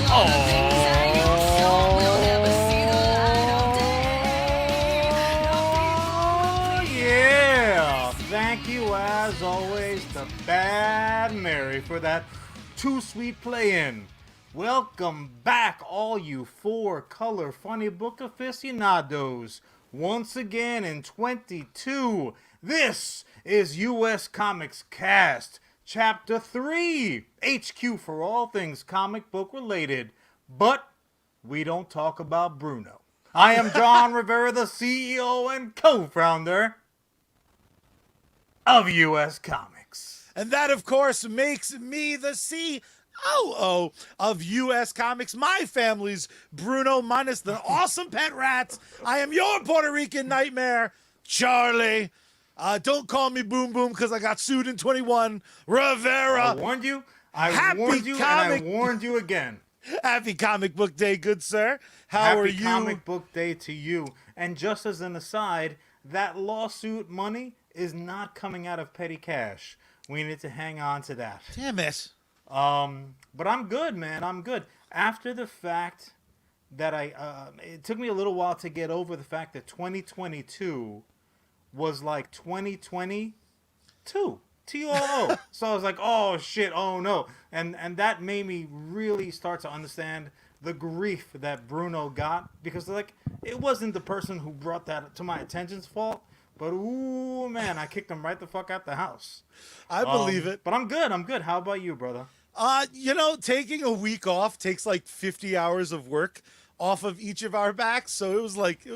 Yeah! Thank you, as always, to Bad Mary for that too sweet play-in. Welcome back, all you four-color funny book aficionados. Once again in 22, this is USComics Cast, Chapter 3, HQ for all things comic book related. But we don't talk about Bruno. I am John Rivera, the CEO and co-founder of USComics. And that, of course, makes me the COO of USComics, my family's Bruno, minus the awesome pet rats. I am your Puerto Rican nightmare, Charlie. Don't call me Boom Boom because I got sued in 21. Rivera. I warned you, and I warned you again. Happy Comic Book Day, good sir. How are you? Happy Comic Book Day to you. And just as an aside, that lawsuit money is not coming out of petty cash. We need to hang on to that. Damn it. But I'm good, man. I'm good. After the fact that it took me a little while to get over the fact that 2022 was like 2022. TOO. So I was like, oh shit, oh no. And that made me really start to understand the grief that Bruno got, because like it wasn't the person who brought that to my attention's fault, but ooh man, I kicked him right the fuck out the house. I believe it. But I'm good. How about you, brother? Taking a week off takes like 50 hours of work off of each of our backs, so it was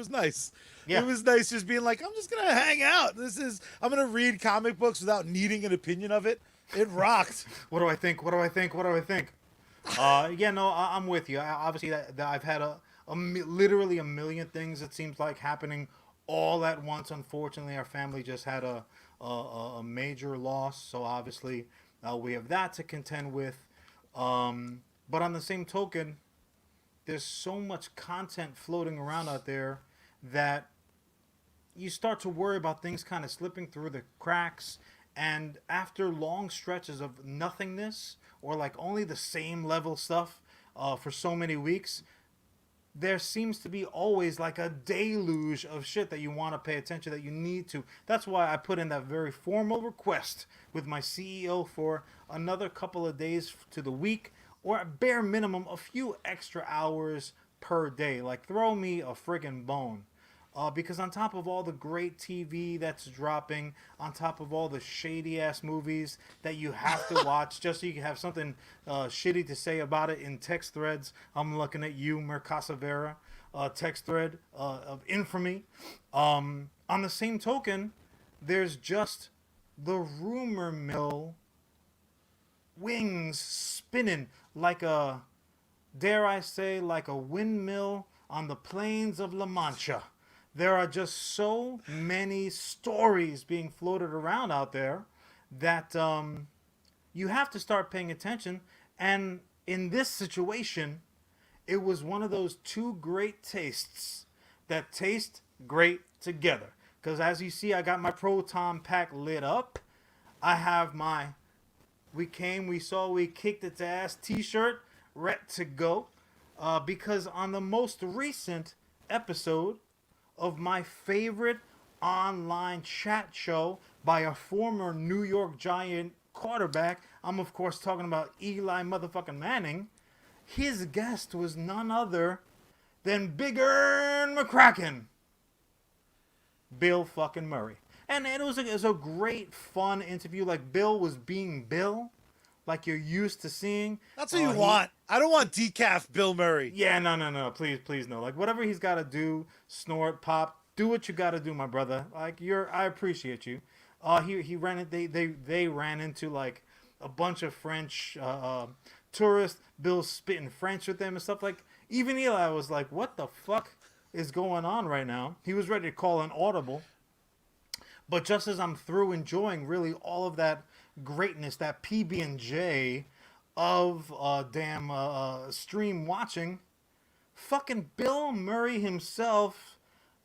nice. Yeah. It was nice just being like, I'm just gonna hang out. I'm gonna read comic books without needing an opinion of it. It rocked. What do I think? I'm with you. Obviously, I've had literally a million things, it seems like, happening all at once. Unfortunately, our family just had a major loss, so obviously we have that to contend with. But on the same token, there's so much content floating around out there that you start to worry about things kind of slipping through the cracks. And after long stretches of nothingness, or like only the same level stuff for so many weeks, there seems to be always like a deluge of shit that you want to pay attention, that you need to. That's why I put in that very formal request with my CEO for another couple of days to the week, or at bare minimum a few extra hours per day. Like, throw me a friggin' bone. Because on top of all the great TV that's dropping, on top of all the shady-ass movies that you have to watch just so you can have something shitty to say about it in text threads, I'm looking at you, Mercasavera, text thread of infamy. On the same token, there's just the rumor mill wings spinning like a, dare I say, like a windmill on the plains of La Mancha. There are just so many stories being floated around out there that you have to start paying attention. And in this situation, it was one of those two great tastes that taste great together. Because as you see, I got my Proton Pack lit up. I have my We Came, We Saw, We Kicked Its Ass t-shirt ready to go. Because on the most recent episode of my favorite online chat show by a former New York Giant quarterback, I'm of course talking about Eli motherfucking Manning, his guest was none other than Big Ern McCracken, Bill fucking Murray. And it was a great, fun interview. Like, Bill was being Bill, like you're used to seeing. That's what you want. I don't want decaf Bill Murray. Yeah, no. Please, no. Like, whatever he's got to do, snort, pop, do what you got to do, my brother. Like, I appreciate you. He ran it. They ran into like a bunch of French tourists. Bill's spitting French with them and stuff. Like, even Eli was like, "What the fuck is going on right now?" He was ready to call an audible. But just as I'm through enjoying really all of that greatness, that PB&J of stream watching, fucking Bill Murray himself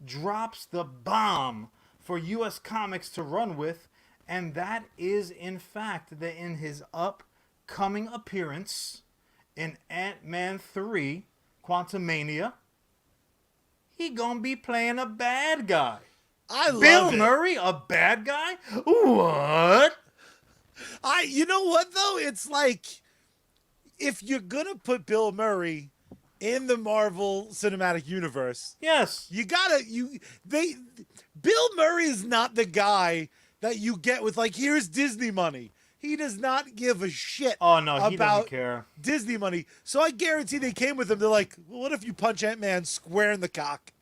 drops the bomb for USComics to run with, and that is in fact that in his upcoming appearance in Ant-Man 3, Quantumania, he gonna be playing a bad guy. I Bill love it. Murray, a bad guy? What? You know what though? It's like, if you're gonna put Bill Murray in the Marvel Cinematic Universe, Yes. Bill Murray is not the guy that you get with like, here's Disney money. He does not give a shit Oh, no, he doesn't about care. Disney money. So I guarantee they came with him. They're like, well, what if you punch Ant-Man square in the cock?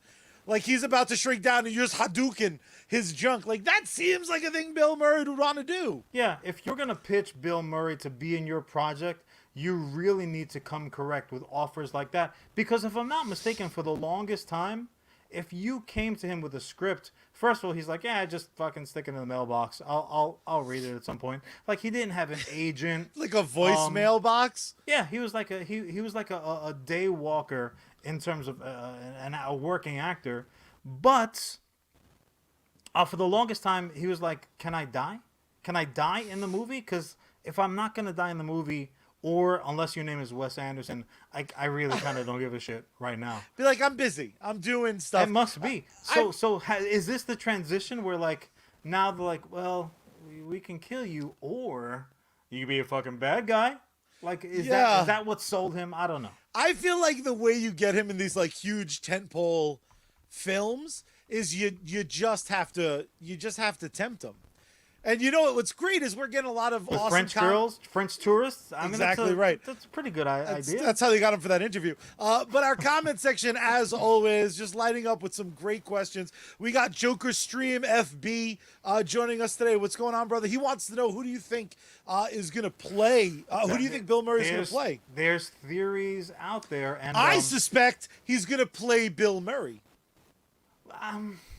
Like he's about to shrink down and you're just Hadouken his junk. Like that seems like a thing Bill Murray would want to do. Yeah, if you're going to pitch Bill Murray to be in your project, you really need to come correct with offers like that. Because if I'm not mistaken, for the longest time, if you came to him with a script, first of all, he's like, yeah, just fucking stick it in the mailbox. I'll read it at some point. Like he didn't have an agent. Like a voicemail box. Yeah, he was like a day walker in terms of a working actor. But for the longest time, he was like, can I die? Can I die in the movie? Because if I'm not going to die in the movie, or unless your name is Wes Anderson, I really kind of don't give a shit right now. Be like, I'm busy. I'm doing stuff. It must be. Is this the transition where like now they're like, well, we can kill you, or you can be a fucking bad guy? Like, is that what sold him? I don't know. I feel like the way you get him in these like huge tentpole films is you just have to tempt him. And you know what's great is we're getting a lot of With awesome French girls, French tourists. I mean, Exactly right. That's a pretty good idea. That's how they got him for that interview. But our comment section, as always, just lighting up with some great questions. We got Joker Stream FB joining us today. What's going on, brother? He wants to know, who do you think is going to play? Who do you think Bill Murray is going to play? There's theories out there, and I suspect he's going to play Bill Murray.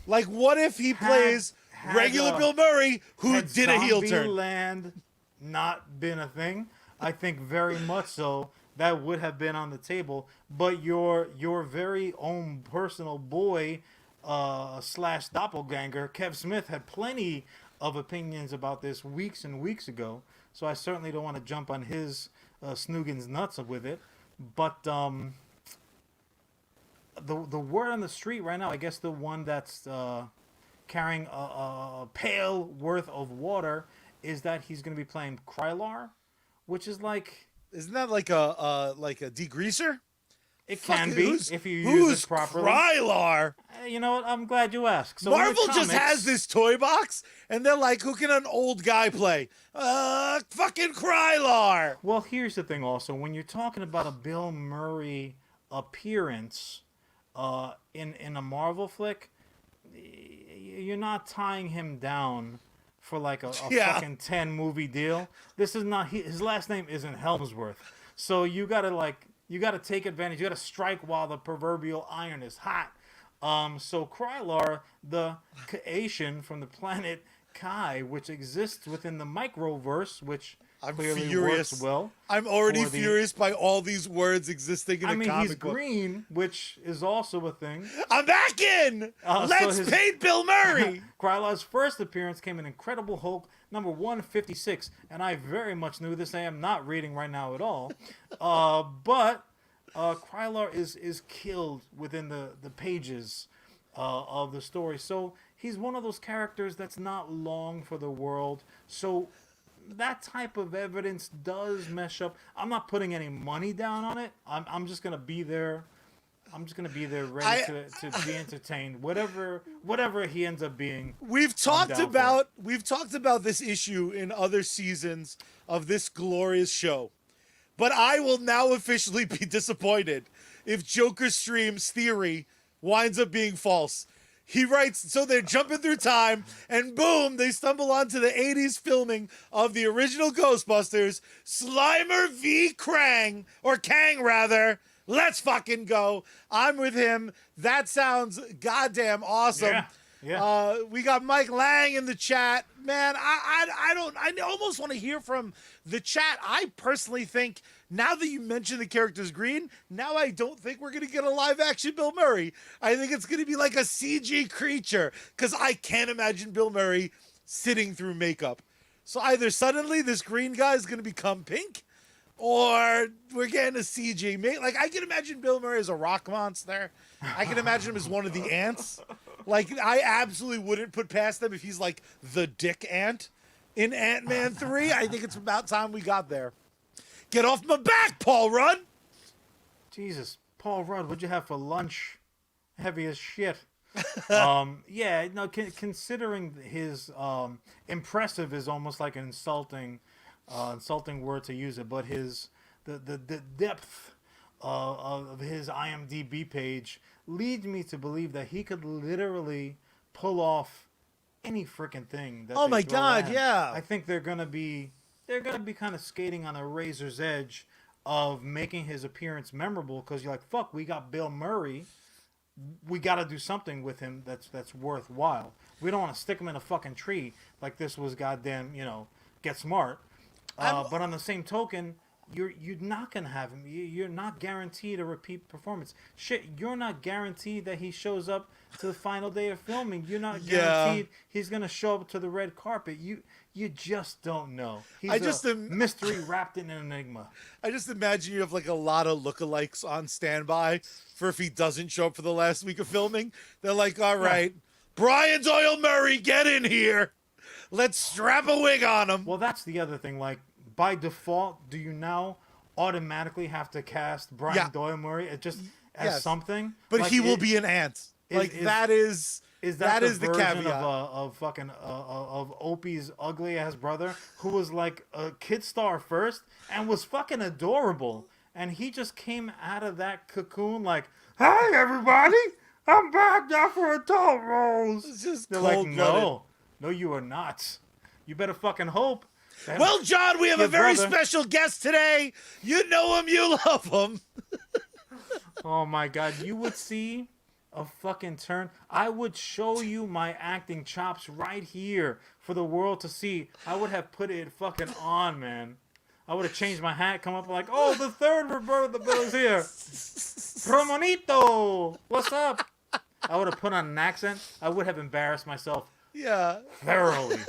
Like, what if he plays regular Bill Murray who did a heel turn? Zombieland not been a thing, I think very much so that would have been on the table. But your very own personal boy slash doppelganger Kev Smith had plenty of opinions about this weeks and weeks ago. So I certainly don't want to jump on his Snoogan's nuts with it. But the word on the street right now, I guess the one that's carrying a pail worth of water, is that he's going to be playing Krylar, which is like... Isn't that like a degreaser? It can be, if you use it properly. Who's Krylar? You know what? I'm glad you asked. So Marvel just has this toy box, and they're like, who can an old guy play? Fucking Krylar! Well, here's the thing also. When you're talking about a Bill Murray appearance in a Marvel flick, you're not tying him down for like a fucking 10 movie deal. This is not his last name isn't Helmsworth. So you got to take advantage. You got to strike while the proverbial iron is hot. So Krylar, the Kaitian from the planet Kai, which exists within the microverse, which clearly works well. I'm already furious by all these words existing in a comic he's book. green, which is also a thing. I'm back in! Let's paint Bill Murray! Krylar's first appearance came in Incredible Hulk number 156, and I very much knew this. I am not reading right now at all. But Krylar is killed within the pages of the story. So he's one of those characters that's not long for the world. So that type of evidence does mesh up. I'm not putting any money down on it. I'm just gonna be there. I'm just gonna be there, ready to be entertained. Whatever he ends up being. We've talked about this issue in other seasons of this glorious show, but I will now officially be disappointed if Joker Stream's theory winds up being false. He writes, so they're jumping through time, and boom, they stumble onto the 80s filming of the original Ghostbusters, Slimer v. Krang, or Kang rather. Let's fucking go. I'm with him. That sounds goddamn awesome. Yeah. We got Mike Lang in the chat. Man, I almost want to hear from the chat. I personally think, now that you mentioned the character's green, now I don't think we're going to get a live action Bill Murray. I think it's going to be like a CG creature, because I can't imagine Bill Murray sitting through makeup. So either suddenly this green guy is going to become pink, or we're getting a CG. Like, I can imagine Bill Murray as a rock monster. I can imagine him as one of the ants. Like, I absolutely wouldn't put past them if he's like the dick ant in Ant-Man 3. I think it's about time we got there. Get off my back, Paul Rudd. Jesus, Paul Rudd, what'd you have for lunch? Heavy as shit. Yeah, no, considering his impressive is almost like an insulting word to use it, but the depth of his IMDb page leads me to believe that he could literally pull off any freaking thing. That Oh they my throw God, at him. yeah. I think they're gonna be kind of skating on a razor's edge of making his appearance memorable, because you're like, fuck, we got Bill Murray. We got to do something with him that's worthwhile. We don't want to stick him in a fucking tree like this was goddamn, Get Smart. But on the same token, you're not gonna have him. You're not guaranteed a repeat performance. Shit, you're not guaranteed that he shows up to the final day of filming. You're not guaranteed he's gonna show up to the red carpet. You just don't know. He's a mystery wrapped in an enigma. I just imagine you have like a lot of lookalikes on standby for if he doesn't show up for the last week of filming. They're like, all right, Brian Doyle Murray, get in here. Let's strap a wig on him. Well, that's the other thing. Like, by default, do you now automatically have to cast Brian Doyle Murray as something? But like, he will be an ant. That is the caveat of fucking of Opie's ugly ass brother, who was like a kid star first and was fucking adorable, and he just came out of that cocoon like, "Hey everybody, I'm back now for adult roles." It's just They're like, cold-blooded. no, you are not. You better fucking hope. Well, John, we have a very special guest today. You know him, you love him. Oh my God, you would see a fucking turn. I would show you my acting chops right here for the world to see. I would have put it fucking on, man. I would have changed my hat, come up like, oh, the third Roberto Bill is here. Romanito, what's up? I would have put on an accent. I would have embarrassed myself thoroughly.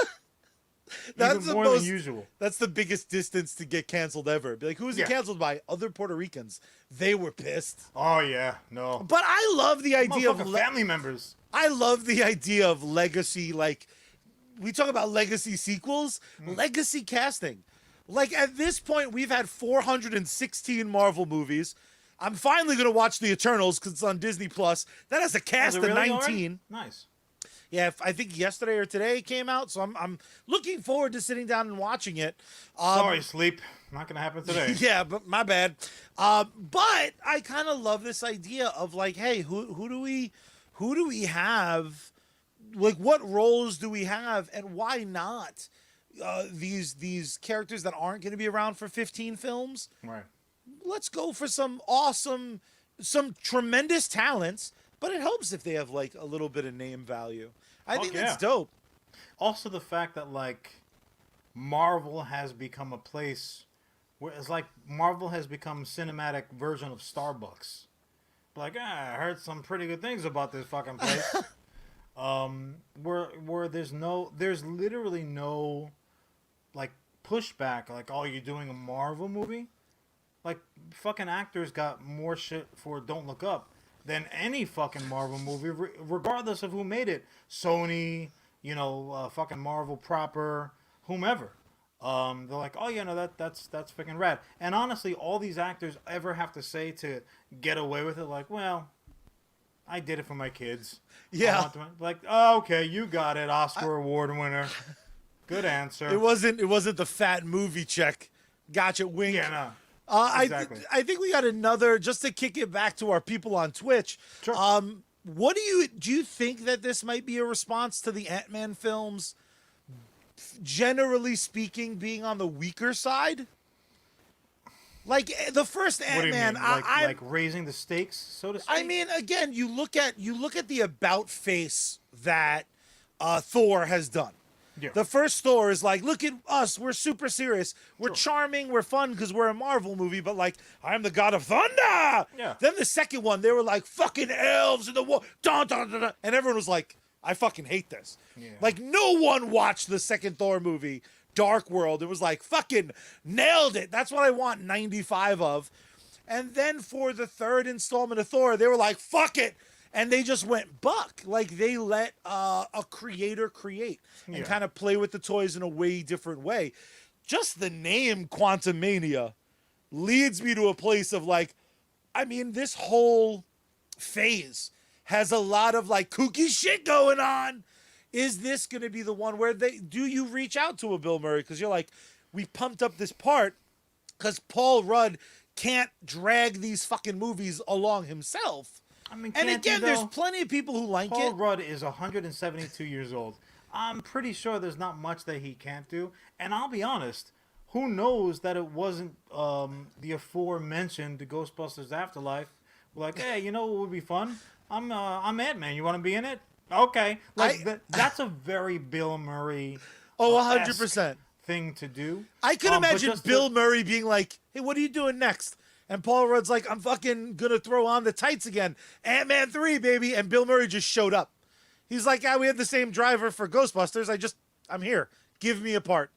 That's even more than usual. That's the biggest distance to get canceled ever. Be like, who is he canceled by? Other Puerto Ricans. They were pissed. Oh yeah, no. But I love the idea of family members. I love the idea of legacy. Like, we talk about legacy sequels, legacy casting. Like, at this point, we've had 416 Marvel movies. I'm finally gonna watch The Eternals because it's on Disney Plus. That has a cast of 19. Already? Nice. Yeah, I think yesterday or today it came out, so I'm looking forward to sitting down and watching it. Sorry, sleep. Not gonna happen today. Yeah, but my bad. But I kind of love this idea of like, hey, who do we have? Like, what roles do we have, and why not these characters that aren't going to be around for 15 films? Right. Let's go for some tremendous talents. But it helps if they have, like, a little bit of name value. I think that's dope. Also, the fact that, like, Marvel has become a place where it's like Marvel has become cinematic version of Starbucks. Like, I heard some pretty good things about this fucking place. Where there's literally no, like, pushback. Like, oh, you're doing a Marvel movie? Like, fucking actors got more shit for Don't Look Up than any fucking Marvel movie, regardless of who made it. Sony, fucking Marvel proper, whomever. They're like, oh yeah, no, that's freaking rad. And honestly, all these actors ever have to say to get away with it, like, well, I did it for my kids. Yeah. Like, oh, okay, you got it, Oscar award winner. Good answer. It wasn't the fat movie check. Gotcha, wink. Yeah, no. Exactly. I think we got another, just to kick it back to our people on Twitch. Sure. What do you think that this might be a response to the Ant-Man films, generally speaking, being on the weaker side? Like the first Ant-Man, like raising the stakes, so to speak. I mean, again, you look at the about face that Thor has done. Yeah. The first Thor is like, look at us, we're super serious, we're charming, we're fun because we're a Marvel movie, but like, I'm the god of thunder. Yeah. Then the second one, they were like, fucking elves in the war, dun, dun, dun, dun. And everyone was like, I fucking hate this. Yeah. Like, no one watched the second Thor movie Dark World. It was like, fucking nailed it. That's what I want 95 of. And then for the third installment of Thor, they were like, fuck it. And they just went buck. Like, they let a creator create and kind of play with the toys in a way different way. Just the name Quantumania leads me to a place of like, I mean, this whole phase has a lot of like kooky shit going on. Is this going to be the one where do you reach out to a Bill Murray? Because you're like, we pumped up this part because Paul Rudd can't drag these fucking movies along himself. I mean, and again, there's plenty of people who like Paul it. Rudd is 172 years old. I'm pretty sure there's not much that he can't do. And I'll be honest, who knows that it wasn't the aforementioned the Ghostbusters Afterlife? We're like, hey, you know what would be fun? I'm Antman. You want to be in it? Okay. Like that's a very Bill Murray 100% thing to do. I can imagine Bill Murray being like, hey, what are you doing next? And Paul Rudd's like, I'm fucking going to throw on the tights again. Ant-Man 3, baby. And Bill Murray just showed up. He's like, we had the same driver for Ghostbusters. I'm here. Give me a part.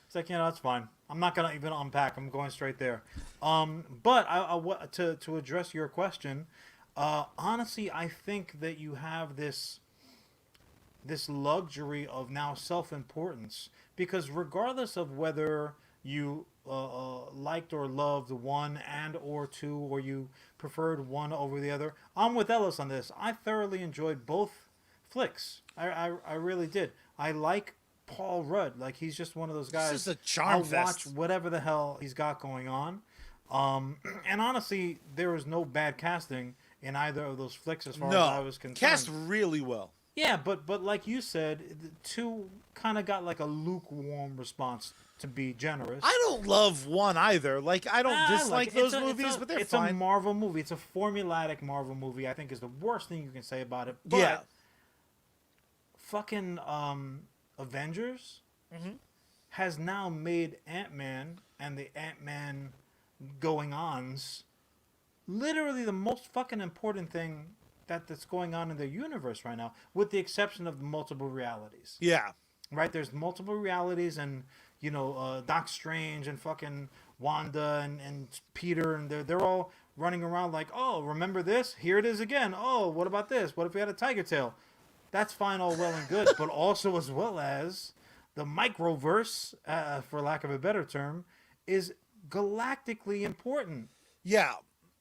It's like, that's fine. I'm not going to even unpack. I'm going straight there. But to address your question, honestly, I think that you have this luxury of now self-importance, because regardless of whether you liked or loved one and or two, or you preferred one over the other, I'm with Ellis on this. I thoroughly enjoyed both flicks. I really did. I like Paul Rudd. Like, he's just one of those guys. This is a charm I'll fest. watch whatever the hell he's got going on. And honestly, there was no bad casting in either of those flicks as far as I was concerned. Cast really well. Yeah, but like you said, the two kind of got like a lukewarm response, to be generous. I don't love one either. Like, I don't dislike those movies, but they're fine. It's a Marvel movie. It's a formulaic Marvel movie, I think, is the worst thing you can say about it. But fucking Avengers has now made Ant-Man and the Ant-Man going-ons literally the most fucking important thing that's going on in the universe right now, with the exception of the multiple realities. Yeah. Right? There's multiple realities, and, Doc Strange and fucking Wanda and Peter, and they're all running around like, oh, remember this? Here it is again. Oh, what about this? What if we had a tiger tail? That's fine, all well and good, but also as well as the microverse, for lack of a better term, is galactically important. Yeah.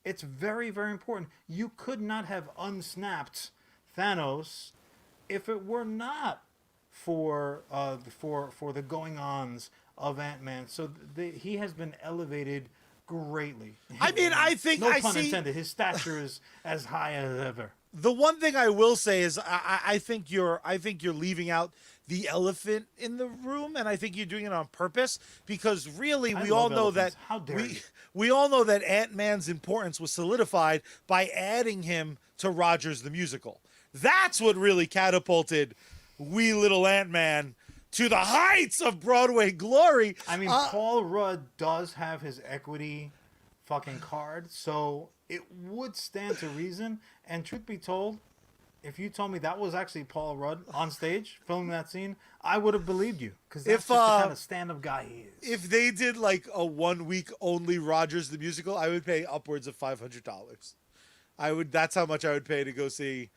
It's very, very important. You could not have unsnapped Thanos if it were not for the going-ons of Ant-Man. So he has been elevated greatly. I mean, I think no pun intended. His stature is as high as ever. The one thing I will say is I think you're leaving out the elephant in the room, and I think you're doing it on purpose, because really we all know that we all know that Ant-Man's importance was solidified by adding him to Rogers the Musical. That's what really catapulted wee little Ant-Man to the heights of Broadway glory. I mean, Paul Rudd does have his equity fucking card, so it would stand to reason. And truth be told, if you told me that was actually Paul Rudd on stage filming that scene, I would have believed you, because that's just the kind of stand-up guy he is. If they did like a 1 week only Rogers the Musical, I would pay upwards of $500. That's how much I would pay to go see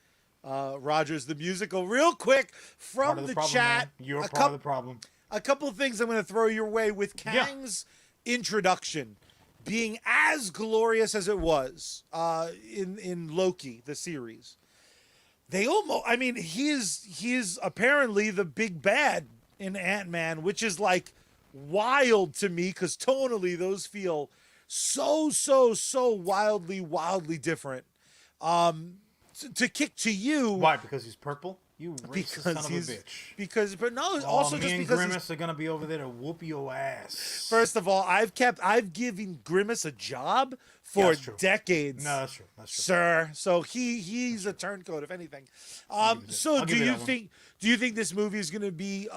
Rogers the Musical. Real quick from the chat, man. You're part of the problem. A couple of things I'm going to throw your way with Kang's introduction being as glorious as it was in Loki, the series. He is apparently the big bad in Ant-Man, which is like wild to me, because tonally those feel so wildly different. To kick to you. Why? Because he's purple? You racist son of a bitch. Also me just and because Grimace are gonna be over there to whoop your ass. First of all, I've given Grimace a job for decades. No, that's true. Sir. So he's a turncoat, if anything. So do you think this movie is gonna be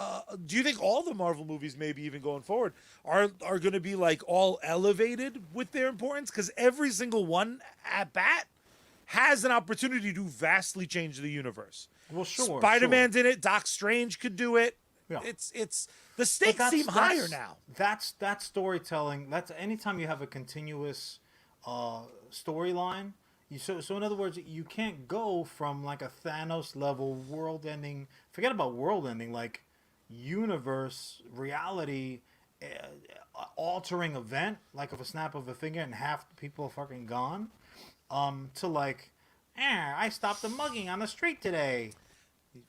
do you think all the Marvel movies, maybe even going forward, are gonna be like all elevated with their importance? Because every single one at bat has an opportunity to vastly change the universe. Well, sure. Spider-Man's in it. Doc Strange could do it. Yeah. It's the But stakes seem higher now. That's storytelling. That's anytime you have a continuous storyline. So in other words, you can't go from like a Thanos level world ending. Forget about world ending, like universe reality altering event, like of a snap of a finger, and half the people are fucking gone. To like, I stopped a mugging on the street today.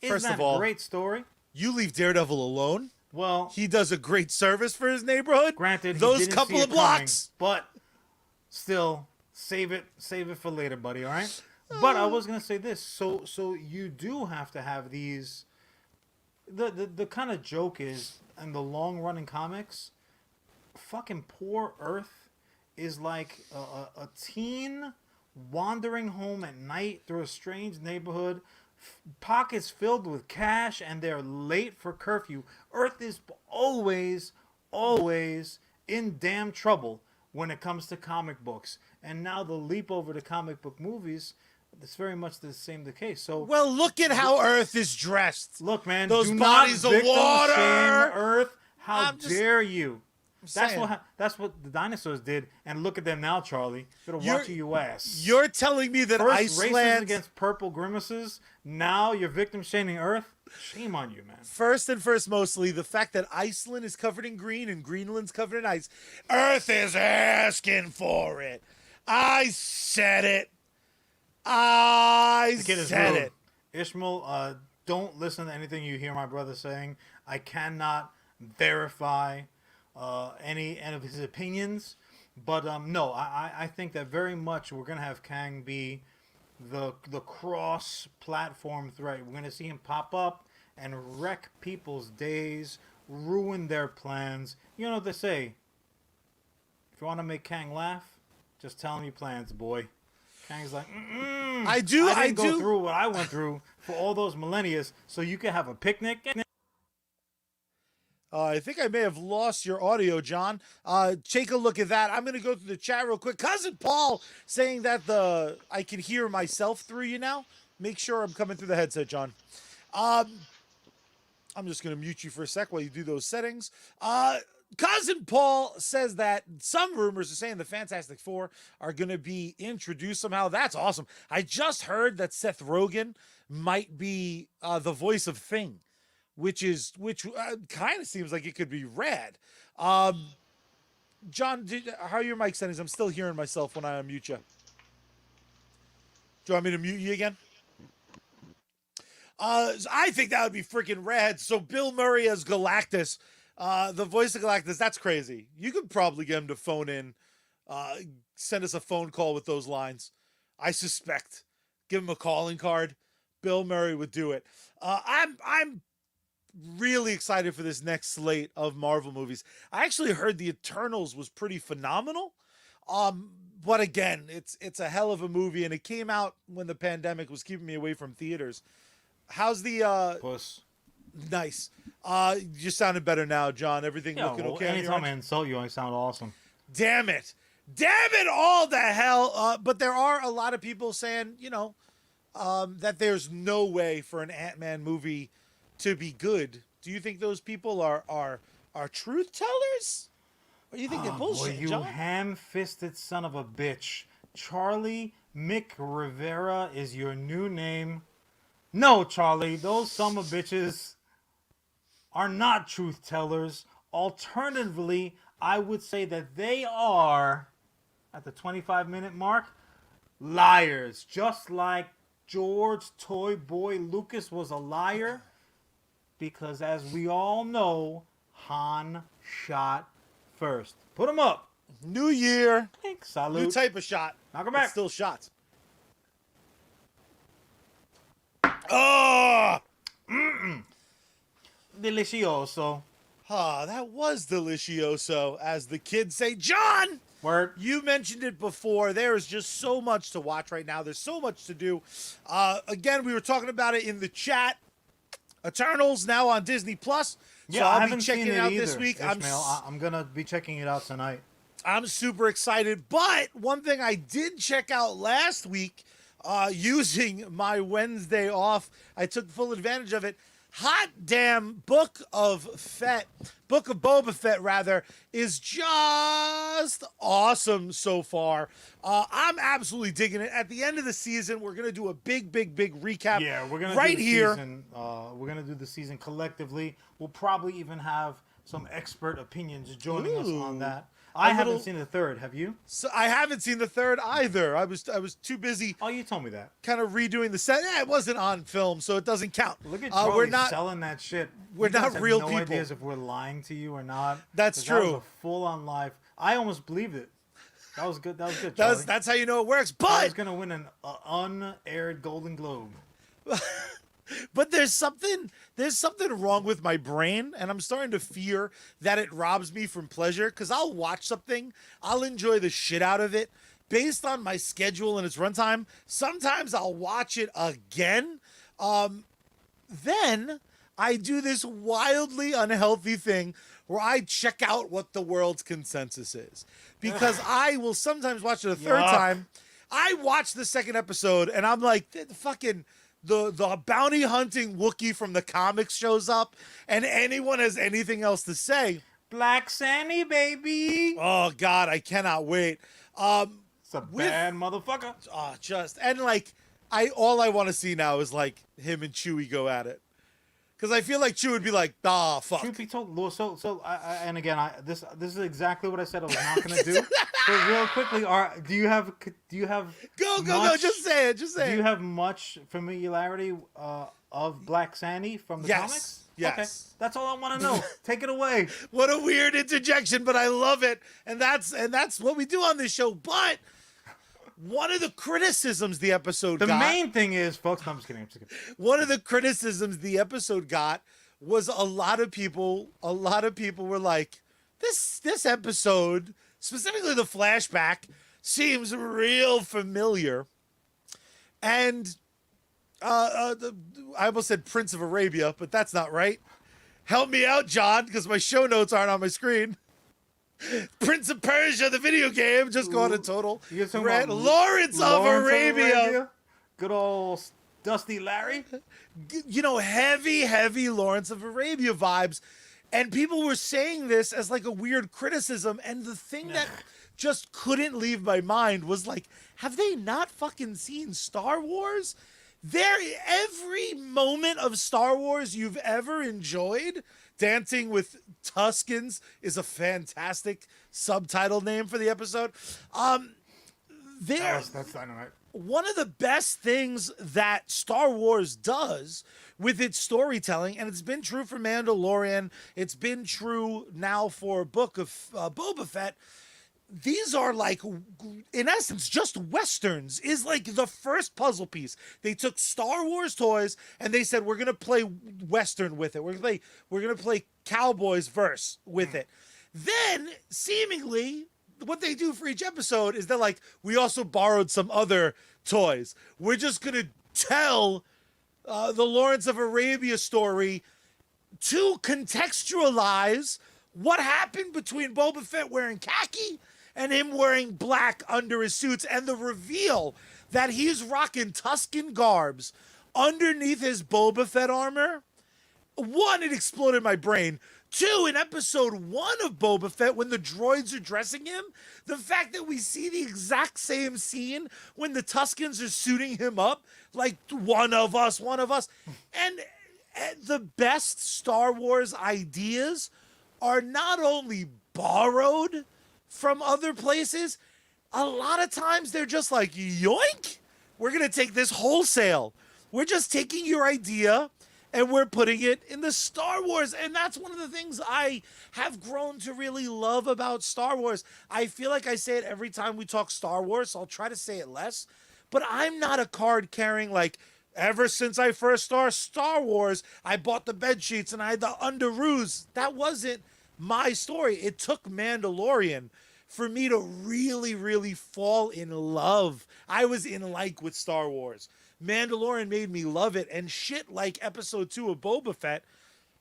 First Isn't of that all, a great story? you leave Daredevil alone. Well, He does a great service for his neighborhood. granted, he those didn't couple see of it coming, blocks. but still, save it for later, buddy. All right. But I was gonna say this. So you do have to have these. The kind of joke is in the long running comics, fucking poor Earth is like a teen wandering home at night through a strange neighborhood, pockets filled with cash, and they're late for curfew. Earth is always in damn trouble when it comes to comic books. And now the leap over to comic book movies, it's very much the same case. So Well, look at how Earth is dressed. look, man, Those do bodies not of victim water. shame Earth. How I'm just- dare you? That's saying. that's what the dinosaurs did, and look at them now, Charlie. Better watch your ass. You're telling me that First races Iceland, against purple grimaces. Now you're victim shaming Earth. Shame on you, man. first and first, mostly the fact that Iceland is covered in green and Greenland's covered in ice. Earth is asking for it. I said it. I The kid is said rude. it. Ishmael, don't listen to anything you hear my brother saying. I cannot verify any of his opinions, but no, I think that very much we're gonna have Kang be the cross-platform threat. We're gonna see him pop up and wreck people's days, ruin their plans. You know what they say? If you want to make Kang laugh, just tell him your plans, boy. Kang's like, I didn't go do. through what I went through for all those millennia, so you can have a picnic. I think I may have lost your audio, John. Take a look at that. I'm going to go through the chat real quick. Cousin Paul saying that I can hear myself through you now. Make sure I'm coming through the headset, John. I'm just going to mute you for a sec while you do those settings. Cousin Paul says that some rumors are saying the Fantastic Four are going to be introduced somehow. That's awesome. I just heard that Seth Rogen might be the voice of Thing, which kind of seems like it could be rad. John, how are your mic settings? I'm still hearing myself when I unmute you. Do you want me to mute you again? I think that would be freaking rad. So Bill Murray as Galactus, the voice of Galactus, that's crazy. You could probably get him to phone in, send us a phone call with those lines. I suspect. Give him a calling card. Bill Murray would do it. I'm really excited for this next slate of Marvel movies. I actually heard the Eternals was pretty phenomenal. But again, it's a hell of a movie, and it came out when the pandemic was keeping me away from theaters. How's the Puss. nice? You sounded better now, John. Everything looking okay on your Anytime I end? insult you, I sound awesome. Damn it, all the hell. But there are a lot of people saying, that there's no way for an Ant-Man movie to be good. Do you think those people are truth tellers? Or do you think they're bullshit, Boy, you John? ham-fisted son of a bitch. Charlie Mick Rivera is your new name. No, Charlie, those son of bitches are not truth tellers. Alternatively, I would say that they are, at the 25-minute mark, liars. Just like George Toy Boy Lucas was a liar. Because as we all know, Han shot first. Put him up. New year, Thanks, salute. new type of shot. Knock 'em It's back. still shots. Oh! Delicioso. That was delicioso, as the kids say. John, Word. you mentioned it before. There is just so much to watch right now. There's so much to do. Again, we were talking about it in the chat. Eternals now on Disney Plus. So Yeah, I I'll haven't be checking seen it out either, this week. Ishmael. I'm gonna be checking it out tonight. I'm super excited. But one thing I did check out last week, using my Wednesday off, I took full advantage of it. hot damn Book of Boba Fett rather, is just awesome so far. I'm absolutely digging it. At the end of the season, we're gonna do a big recap. Yeah, we're gonna right do the here. Season, we're gonna do the season collectively. We'll probably even have some expert opinions joining us on that. I haven't seen the third. Have you? So I haven't seen the third either. I was too busy. Oh, you told me that. Kind of redoing the set. Yeah, it wasn't on film, so it doesn't count. Look at Charlie we're not selling that shit. We're You guys not have real no people. ideas if we're lying to you or not. That's 'Cause that true. was a full-on live. I almost believed it. That was good. That was good, Charlie. That's how you know it works. I was But gonna win an unaired Golden Globe. But there's something wrong with my brain, and I'm starting to fear that it robs me from pleasure, because I'll watch something, I'll enjoy the shit out of it based on my schedule and its runtime. Sometimes I'll watch it again. Then I do this wildly unhealthy thing where I check out what the world's consensus is, because I will sometimes watch it a third Yuck. time. I watch the second episode and I'm like, the bounty hunting Wookiee from the comics shows up, and anyone has anything else to say. Black Sandy, baby. Oh God, I cannot wait. It's a bad motherfucker. All I want to see now is like him and Chewie go at it, because I feel like Chewie would be like, ah, fuck. Truth be told, and again, this is exactly what I said I was not going to do. But real quickly, do you have Go, just say it. Do you have much familiarity of Black Sandy from the comics? Yes. Okay. That's all I want to know. Take it away. What a weird interjection, but I love it. And that's what we do on this show. But one of the criticisms the episode got... The main thing is, folks... No, I'm just kidding. One of the criticisms the episode got was a lot of people were like, this episode, specifically the flashback, seems real familiar. And I almost said Prince of Arabia, but that's not right. Help me out, John, because my show notes aren't on my screen. Prince of Persia, the video game, just going to total. Lawrence of Arabia. Good old Dusty Larry. You know, heavy Lawrence of Arabia vibes. And people were saying this as like a weird criticism. And the thing that just couldn't leave my mind was like, have they not fucking seen Star Wars? Every moment of Star Wars you've ever enjoyed, Dancing with Tuskens is a fantastic subtitle name for the episode. That's dynamite. One of the best things that Star Wars does with its storytelling, and it's been true for Mandalorian, it's been true now for Book of Boba Fett, these are like, in essence, just Westerns, is like the first puzzle piece. They took Star Wars toys and they said, we're going to play Western with it. We're going to play Cowboys verse with it. Then, seemingly, what they do for each episode is they're like, we also borrowed some other toys. We're just going to tell the Lawrence of Arabia story to contextualize what happened between Boba Fett wearing khaki and him wearing black under his suits, and the reveal that he's rocking Tusken garbs underneath his Boba Fett armor. One, it exploded my brain. Two, in episode 1 of Boba Fett, when the droids are dressing him, the fact that we see the exact same scene when the Tuskens are suiting him up, like one of us. And the best Star Wars ideas are not only borrowed from other places, a lot of times they're just like, yoink, we're going to take this wholesale. We're just taking your idea and we're putting it in the Star Wars. And that's one of the things I have grown to really love about Star Wars. I feel like I say it every time we talk Star Wars, so I'll try to say it less. But I'm not a card carrying, like, ever since I first saw Star Wars, I bought the bed sheets and I had the underoos. That wasn't my story. It took Mandalorian for me to really fall in love. I was in like with Star Wars. Mandalorian made me love it, and shit like episode 2 of Boba Fett,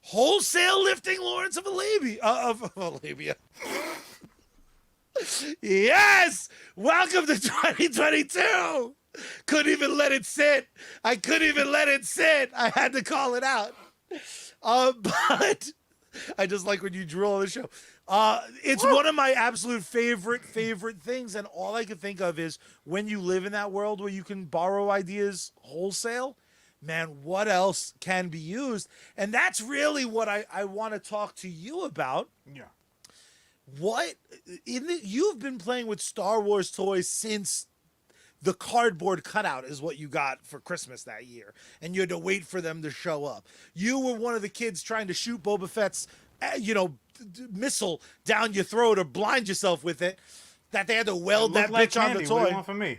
wholesale lifting Lawrence of Arabia. Yes! Welcome to 2022! Couldn't even let it sit. I couldn't even let it sit. I had to call it out. But I just like when you drool on the show. It's one of my absolute favorite things, and all I can think of is when you live in that world where you can borrow ideas wholesale. Man, what else can be used? And that's really what I want to talk to you about. Yeah. You've been playing with Star Wars toys since the cardboard cutout is what you got for Christmas that year, and you had to wait for them to show up. You were one of the kids trying to shoot Boba Fett's, missile down your throat or blind yourself with it, that they had to weld that like bitch on candy. the toy. What do you want from me?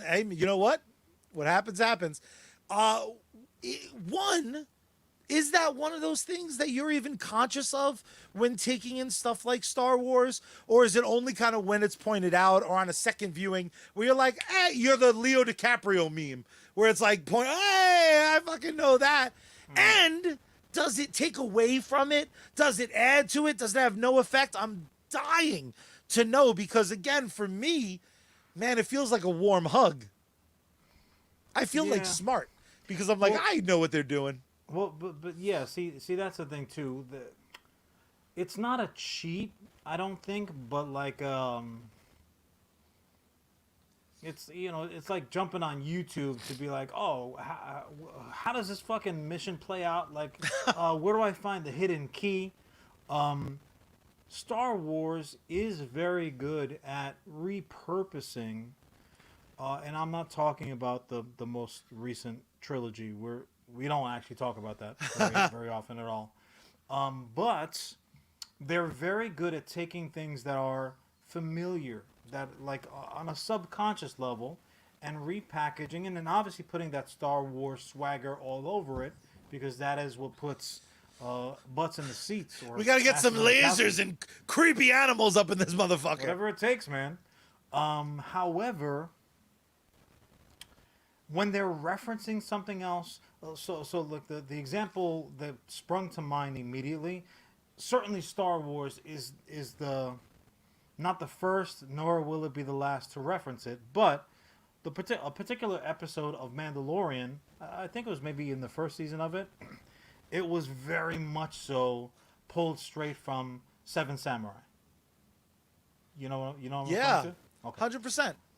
Hey, you know what? What happens, happens. Is that one of those things that you're even conscious of when taking in stuff like Star Wars? Or is it only kind of when it's pointed out or on a second viewing where you're like, you're the Leo DiCaprio meme where it's like, hey, I fucking know that. And does it take away from it? Does it add to it? Does it have no effect? I'm dying to know because, again, for me, man, it feels like a warm hug. I feel like smart because I'm like, I know what they're doing. Well, but yeah, see that's the thing too. It's not a cheat, I don't think, but like it's it's like jumping on YouTube to be like, oh, how does this fucking mission play out? Like, where do I find the hidden key? Star Wars is very good at repurposing, and I'm not talking about the most recent trilogy where we don't actually talk about that very often at all. But they're very good at taking things that are familiar, that like on a subconscious level, and repackaging, and then obviously putting that Star Wars swagger all over it, because that is what puts butts in the seats. Or we gotta get some lasers and creepy animals up in this motherfucker. Whatever it takes, man. However, when they're referencing something else, so look, the example that sprung to mind immediately, certainly Star Wars is the not the first, nor will it be the last to reference it, but a particular episode of Mandalorian, I think it was maybe in the first season of it, it was very much so pulled straight from Seven Samurai. You know what I'm referring to? Okay.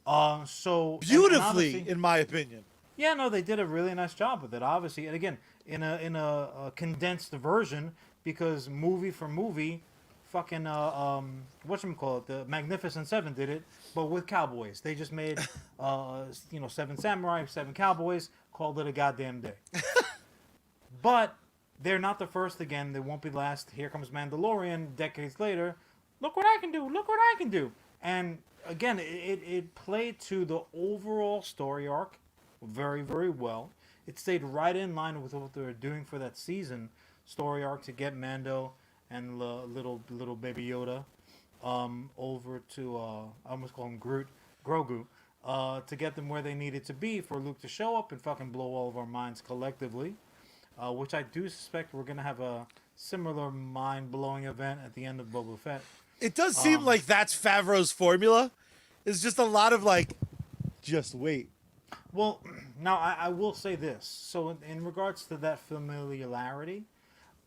100%. So beautifully, in my opinion. Yeah, no, they did a really nice job with it, obviously, and again, in a condensed version, because movie for movie, fucking whatchamacallit, the Magnificent Seven did it, but with cowboys. They just made Seven Samurai, Seven Cowboys, called it a goddamn day. But they're not the first again. They won't be last. Here comes Mandalorian decades later. Look what I can do. Look what I can do. And again, it played to the overall story arc very, very well. It stayed right in line with what they were doing for that season story arc to get Mando and little baby Yoda over to I almost call him Grogu to get them where they needed to be for Luke to show up and fucking blow all of our minds collectively, which I do suspect we're gonna have a similar mind-blowing event at the end of Boba Fett. It does seem like that's Favreau's formula. It's just a lot of like, just wait. Well, now I will say this. So in regards to that familiarity,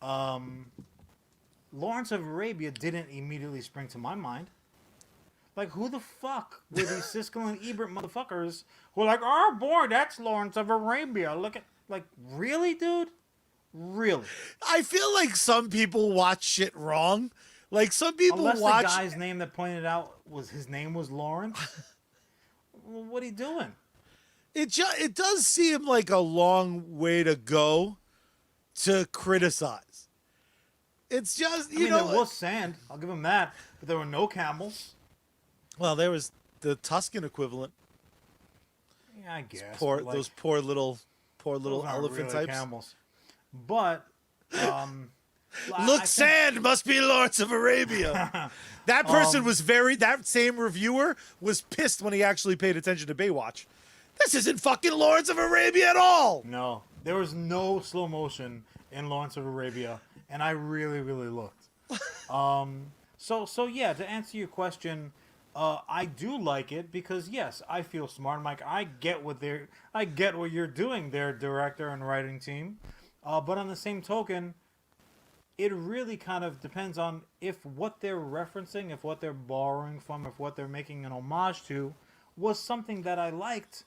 Lawrence of Arabia didn't immediately spring to my mind. Like, who the fuck were these Siskel and Ebert motherfuckers who are like, oh boy, that's Lawrence of Arabia. Look at, like, really, dude? Really? I feel like some people watch shit wrong. Like, some people Unless watch... the guy's name that pointed out his name was Lawrence. Well, what are you doing? It does seem like a long way to go to criticize. It's just, there was sand. I'll give him that. But there were no camels. Well, there was the Tuscan equivalent. Yeah, I guess. Those poor little elephant really types. Camels. But... sand must be Lawrence of Arabia. That person that same reviewer was pissed when he actually paid attention to Baywatch. This isn't fucking Lawrence of Arabia at all. No, there was no slow motion in Lawrence of Arabia, and I really, really looked. So yeah, to answer your question, I do like it because yes, I feel smart. I'm like, I get what you're doing there, director and writing team. But on the same token, it really kind of depends on if what they're referencing, if what they're borrowing from, if what they're making an homage to was something that I liked.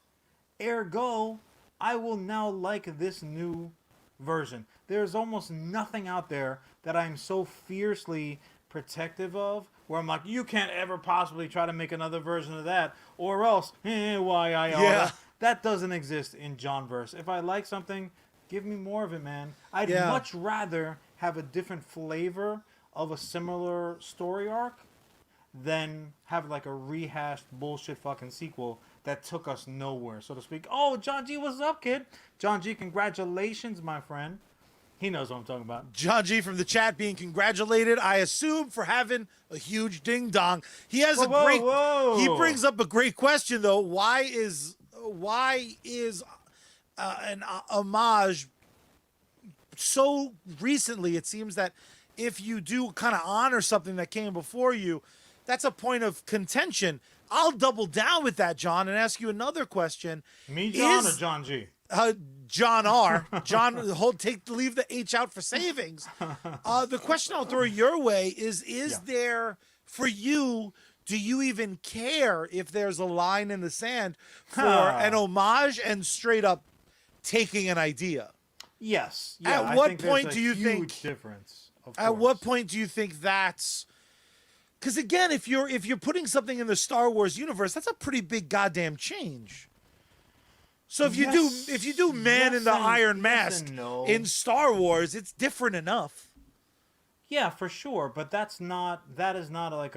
Ergo, I will now like this new version. There's almost nothing out there that I'm so fiercely protective of where I'm like, you can't ever possibly try to make another version of that, or else, why I Yeah. that doesn't exist in Johnverse. If I like something, give me more of it, man. I'd Yeah. much rather have a different flavor of a similar story arc than have like a rehashed bullshit fucking sequel that took us nowhere, so to speak. Oh, John G, what's up, kid? John G, congratulations, my friend. He knows what I'm talking about. John G from the chat being congratulated, I assume, for having a huge ding dong. He has Whoa. He brings up a great question though. Why is an homage so recently? It seems that if you do kind of honor something that came before you, that's a point of contention. I'll double down with that, John, and ask you another question. Me, John, or John G? John R. John, leave the H out for savings. The question I'll throw your way is there, for you, do you even care if there's a line in the sand for an homage and straight up taking an idea? Yes. Yeah, At what point do you think? Huge difference. At what point do you think that's? Because again, if you're putting something in the Star Wars universe, that's a pretty big goddamn change. So if you do Man in the Iron Mask in Star Wars, it's different enough. Yeah, for sure, but that is not like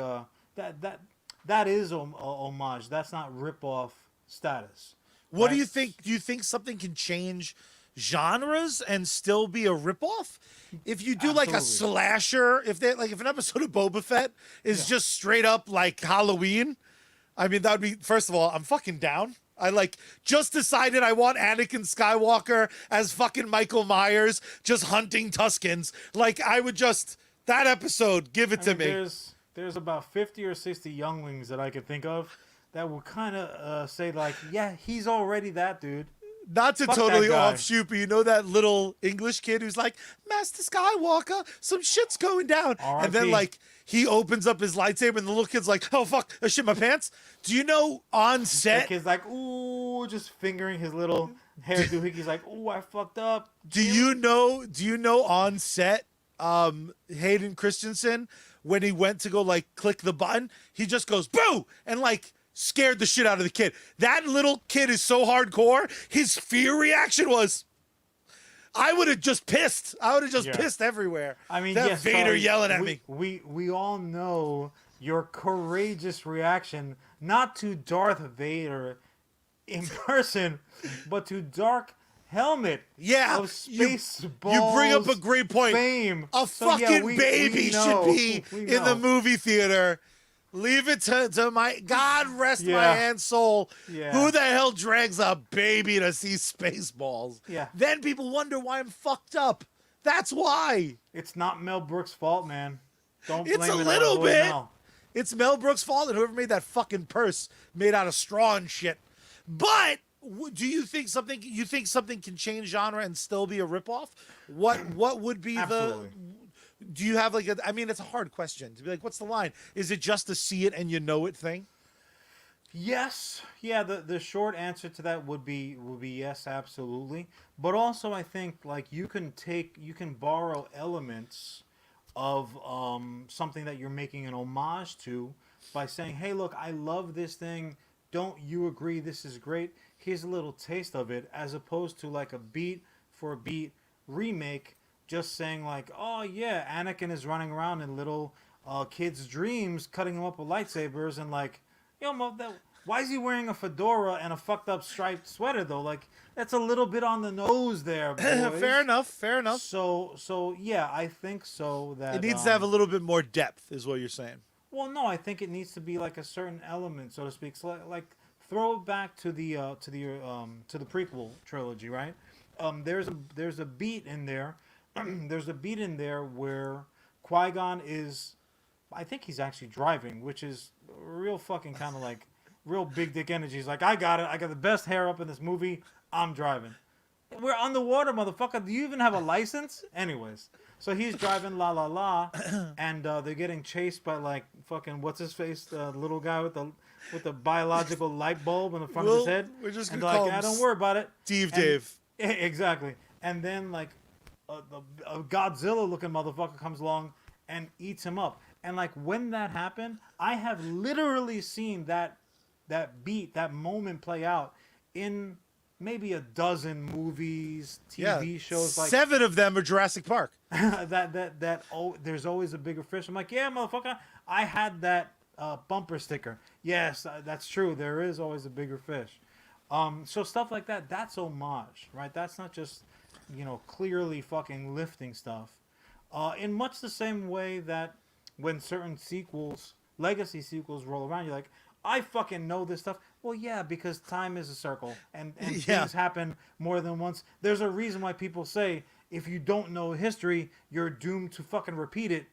that is a homage. That's not rip-off status. What do you think? Do you think something can change genres and still be a ripoff? If you do like a slasher, if an episode of Boba Fett is just straight up like Halloween, I mean, that would be, first of all, I'm fucking down. I just decided I want Anakin Skywalker as fucking Michael Myers just hunting Tuskens. I would just, that episode, give it to me. There's about 50 or 60 younglings that I could think of that would kind of say yeah, he's already that dude. Not to totally offshoot, but you know that little English kid who's like, Master Skywalker, some shit's going down. And then he opens up his lightsaber and the little kid's like, oh fuck, I shit my pants. Do you know on set? The kid's like, ooh, just fingering his little hair doohickeys like, ooh, I fucked up. Do you know on set, Hayden Christensen, when he went to go click the button, he just goes, boo! And scared the shit out of the kid. That little kid is so hardcore. His fear reaction was, I would have just pissed. I would have just pissed everywhere. I mean, that yes, Vader Charlie, yelling at me. We all know your courageous reaction, not to Darth Vader in person, but to Dark Helmet. Yeah, of Spaceballs. You bring up a great point. Fame. A fucking baby should be in the movie theater. Leave it to my God rest my aunt's soul. Yeah. Who the hell drags a baby to see Spaceballs? Yeah. Then people wonder why I'm fucked up. That's why. It's not Mel Brooks' fault, man. Don't blame It's a it little on bit. Mel. It's Mel Brooks' fault and whoever made that fucking purse made out of straw and shit. But do you think something can change genre and still be a ripoff? What would be Absolutely. Do you have I mean, it's a hard question to be what's the line? Is it just a see it and you know it thing? Yes. Yeah, the short answer to that would be yes, absolutely. But also I think you can borrow elements of something that you're making an homage to by saying, "Hey, look, I love this thing. Don't you agree this is great? Here's a little taste of it," as opposed to a beat for beat remake just saying oh yeah, Anakin is running around in little kids' dreams, cutting them up with lightsabers, and why is he wearing a fedora and a fucked up striped sweater though? That's a little bit on the nose there, boys. Fair enough. So yeah, I think so that it needs to have a little bit more depth, is what you're saying. Well, no, I think it needs to be a certain element, so to speak. So throw it back to the prequel trilogy, right? There's a beat in there. There's a beat in there where Qui-Gon is, I think he's actually driving, which is real fucking kind of real big dick energy. He's I got it. I got the best hair up in this movie. I'm driving. we're on the water, motherfucker. Do you even have a license? Anyways, so he's driving la la la, and they're getting chased by like fucking what's his face, the little guy with the biological light bulb in the front of his head. We're just and gonna they're call like, him don't worry about it. Steve And- Dave. Exactly. And then like a Godzilla looking motherfucker comes along and eats him up. And like when that happened, I have literally seen that moment play out in maybe a dozen movies, TV shows. Like 7 of them are Jurassic Park. there's always a bigger fish. I'm like, yeah, motherfucker, I had that bumper sticker. Yes, that's true. There is always a bigger fish. So stuff like that, that's homage, right? That's not just, clearly fucking lifting stuff. In much the same way that when certain sequels, legacy sequels roll around, you're like, I fucking know this stuff. Well, yeah, because time is a circle and things happen more than once. There's a reason why people say if you don't know history, you're doomed to fucking repeat it.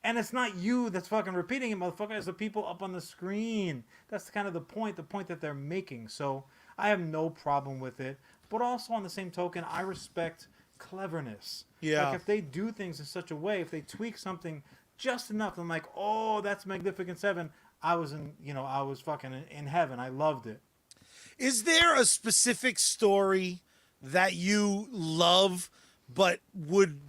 And it's not you that's fucking repeating it, motherfucker. It's the people up on the screen. That's kind of the point that they're making. So I have no problem with it. But also on the same token, I respect cleverness. Yeah. Like if they do things in such a way, if they tweak something just enough, I'm like, oh, that's Magnificent Seven. I was fucking in heaven. I loved it. Is there a specific story that you love but would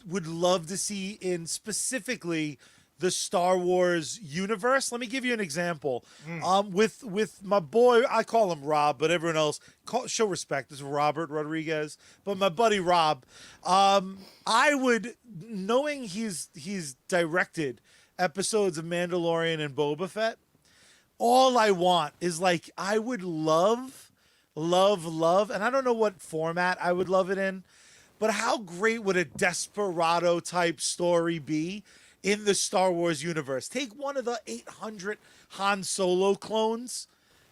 love to see in specifically the Star Wars universe? Let me give you an example. With my boy, I call him Rob, but everyone else show respect. This is Robert Rodriguez, but my buddy Rob, I would, knowing he's directed episodes of Mandalorian and Boba Fett, all I want is like, I would love, and I don't know what format I would love it in, but how great would a Desperado type story be in the Star Wars universe? Take one of the 800 Han Solo clones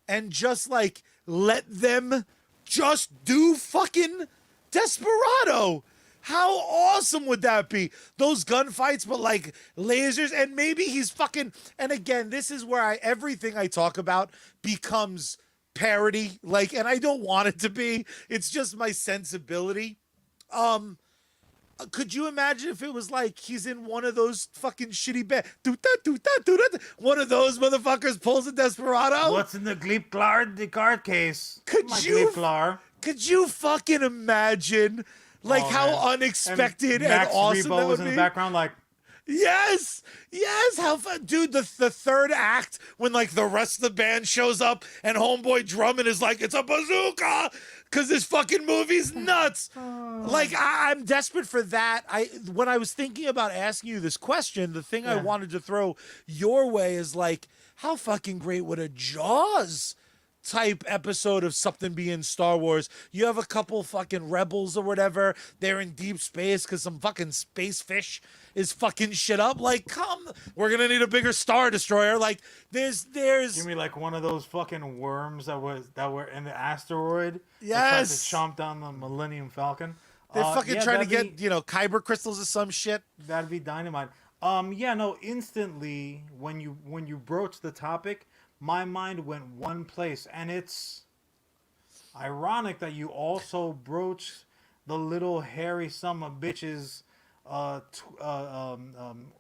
and just like let them just do fucking Desperado. How awesome would that be? Those gunfights, but like lasers, and maybe he's fucking. And again, this is where everything I talk about becomes parody. Like, and I don't want it to be. It's just my sensibility. Could you imagine if it was like he's in one of those fucking shitty one of those motherfuckers pulls a Desperado? What's in the the card case? Could you fucking imagine? Like how unexpected and awesome Rebo that would was be. in the background, like yes, how fun, dude. The third act when like the rest of the band shows up and homeboy drumming is like it's a bazooka because this fucking movie's nuts. Like I'm desperate for that. When I was thinking about asking you this question, the thing I wanted to throw your way is like, how fucking great would a Jaws type episode of something be in Star Wars? You have a couple fucking rebels or whatever, they're in deep space because some fucking space fish is fucking shit up. Like, we're gonna need a bigger Star Destroyer. Like, there's give me like one of those fucking worms that were in the asteroid. Yes, tried to chomp down the Millennium Falcon. They're fucking trying to get kyber crystals or some shit. That'd be dynamite. Instantly when you broach the topic, my mind went one place, and it's ironic that you also broach the little hairy son of bitches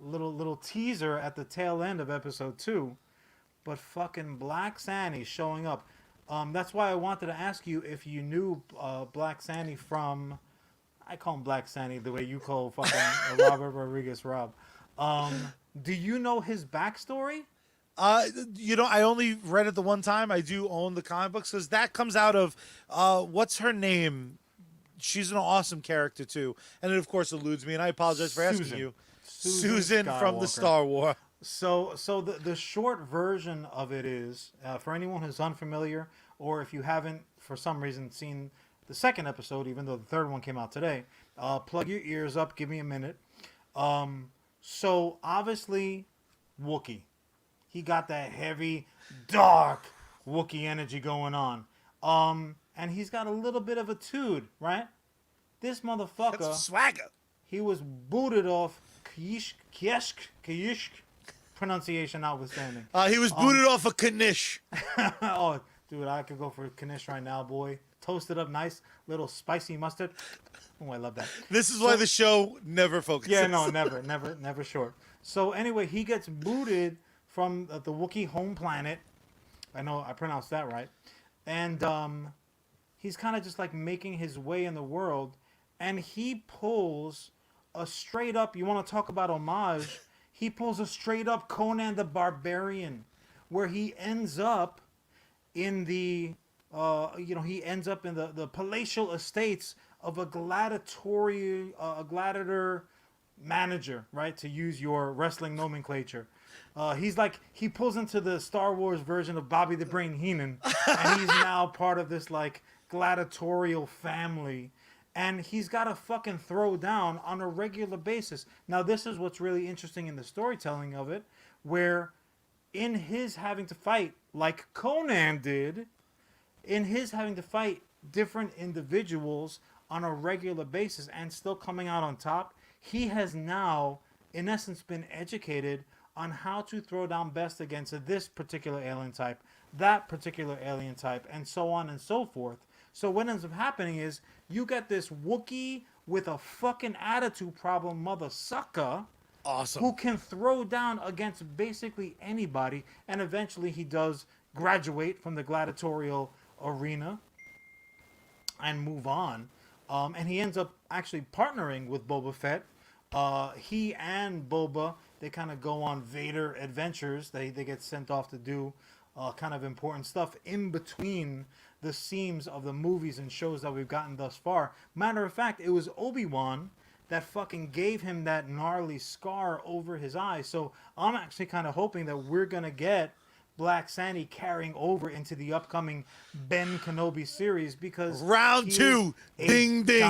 little teaser at the tail end of episode 2, but fucking Black Sandy showing up. That's why I wanted to ask you if you knew Black Sandy from, I call him Black Sandy the way you call fucking Robert Rodriguez Rob. Do you know his backstory? I only read it the one time. I do own the comic books because that comes out of what's her name? She's an awesome character too, and it of course eludes me. And I apologize for asking you, Susan from the Star Wars. So the short version of it is for anyone who's unfamiliar, or if you haven't for some reason seen the second episode, even though the third one came out today. Plug your ears up. Give me a minute. So obviously, Wookiee. He got that heavy, dark Wookiee energy going on. And he's got a little bit of a tood, right? This motherfucker, that's swagger. He was booted off Kyisk, pronunciation notwithstanding. He was booted off of Kanish. Oh, dude, I could go for Kanish right now, boy. toasted up nice, little spicy mustard. Oh, I love that. This is why the show never focuses. Yeah, no, never short. So anyway, he gets booted from the Wookiee home planet. I know I pronounced that right. And he's kind of just like making his way in the world. And he pulls a straight up, you want to talk about homage, he pulls a straight up Conan the Barbarian, where he ends up in the, he ends up in the palatial estates of a gladiator manager, right? To use your wrestling nomenclature. He pulls into the Star Wars version of Bobby the Brain Heenan, and he's now part of this like gladiatorial family, and he's got to fucking throw down on a regular basis. Now, this is what's really interesting in the storytelling of it, where in his having to fight like Conan did, in his having to fight different individuals on a regular basis and still coming out on top, he has now, in essence, been educated on how to throw down best against this particular alien type, that particular alien type, and so on and so forth. So what ends up happening is you get this Wookiee with a fucking attitude problem mother sucker, awesome, who can throw down against basically anybody, and eventually he does graduate from the gladiatorial arena and move on. And he ends up actually partnering with Boba Fett. He and Boba, they kind of go on Vader adventures. They get sent off to do kind of important stuff in between the seams of the movies and shows that we've gotten thus far. Matter of fact, it was Obi-Wan that fucking gave him that gnarly scar over his eye. So I'm actually kind of hoping that we're going to get Black Sandy carrying over into the upcoming Ben Kenobi series, because round two, ding ding,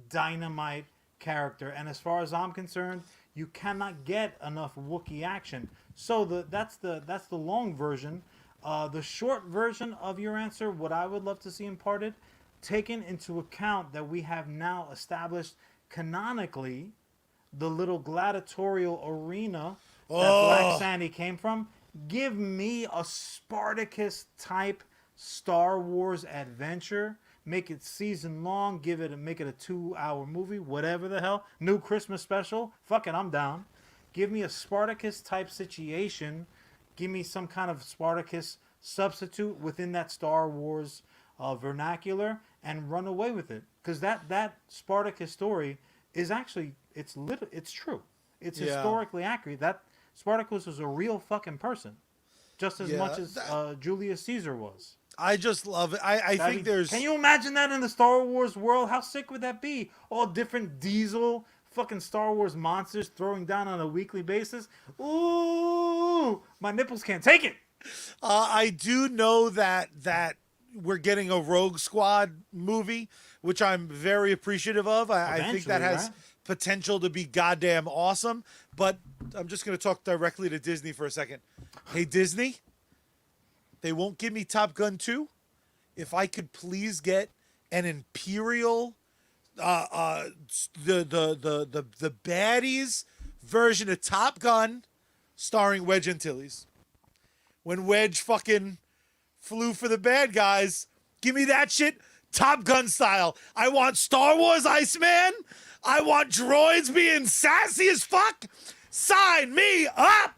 dynamite character. And as far as I'm concerned, you cannot get enough Wookiee action. So that's the long version. The short version of your answer, what I would love to see imparted, taken into account that we have now established canonically the little gladiatorial arena that Black Sandy came from. Give me a Spartacus type Star Wars adventure. Make it season long. Make it a 2-hour movie. Whatever the hell. New Christmas special. Fuck it, I'm down. Give me a Spartacus type situation. Give me some kind of Spartacus substitute within that Star Wars vernacular, and run away with it. Because that Spartacus story is actually it's true. It's historically accurate. That Spartacus was a real fucking person, just as much as Julius Caesar was. I just love it. I think there's... Can you imagine that in the Star Wars world? How sick would that be? All different diesel fucking Star Wars monsters throwing down on a weekly basis. Ooh, my nipples can't take it. I do know that we're getting a Rogue Squad movie, which I'm very appreciative of. I think that has potential to be goddamn awesome. But I'm just going to talk directly to Disney for a second. Hey, Disney, they won't give me Top Gun 2. If I could please get an Imperial, the baddies version of Top Gun starring Wedge Antilles. When Wedge fucking flew for the bad guys, give me that shit Top Gun style. I want Star Wars Iceman. I want droids being sassy as fuck. Sign me up.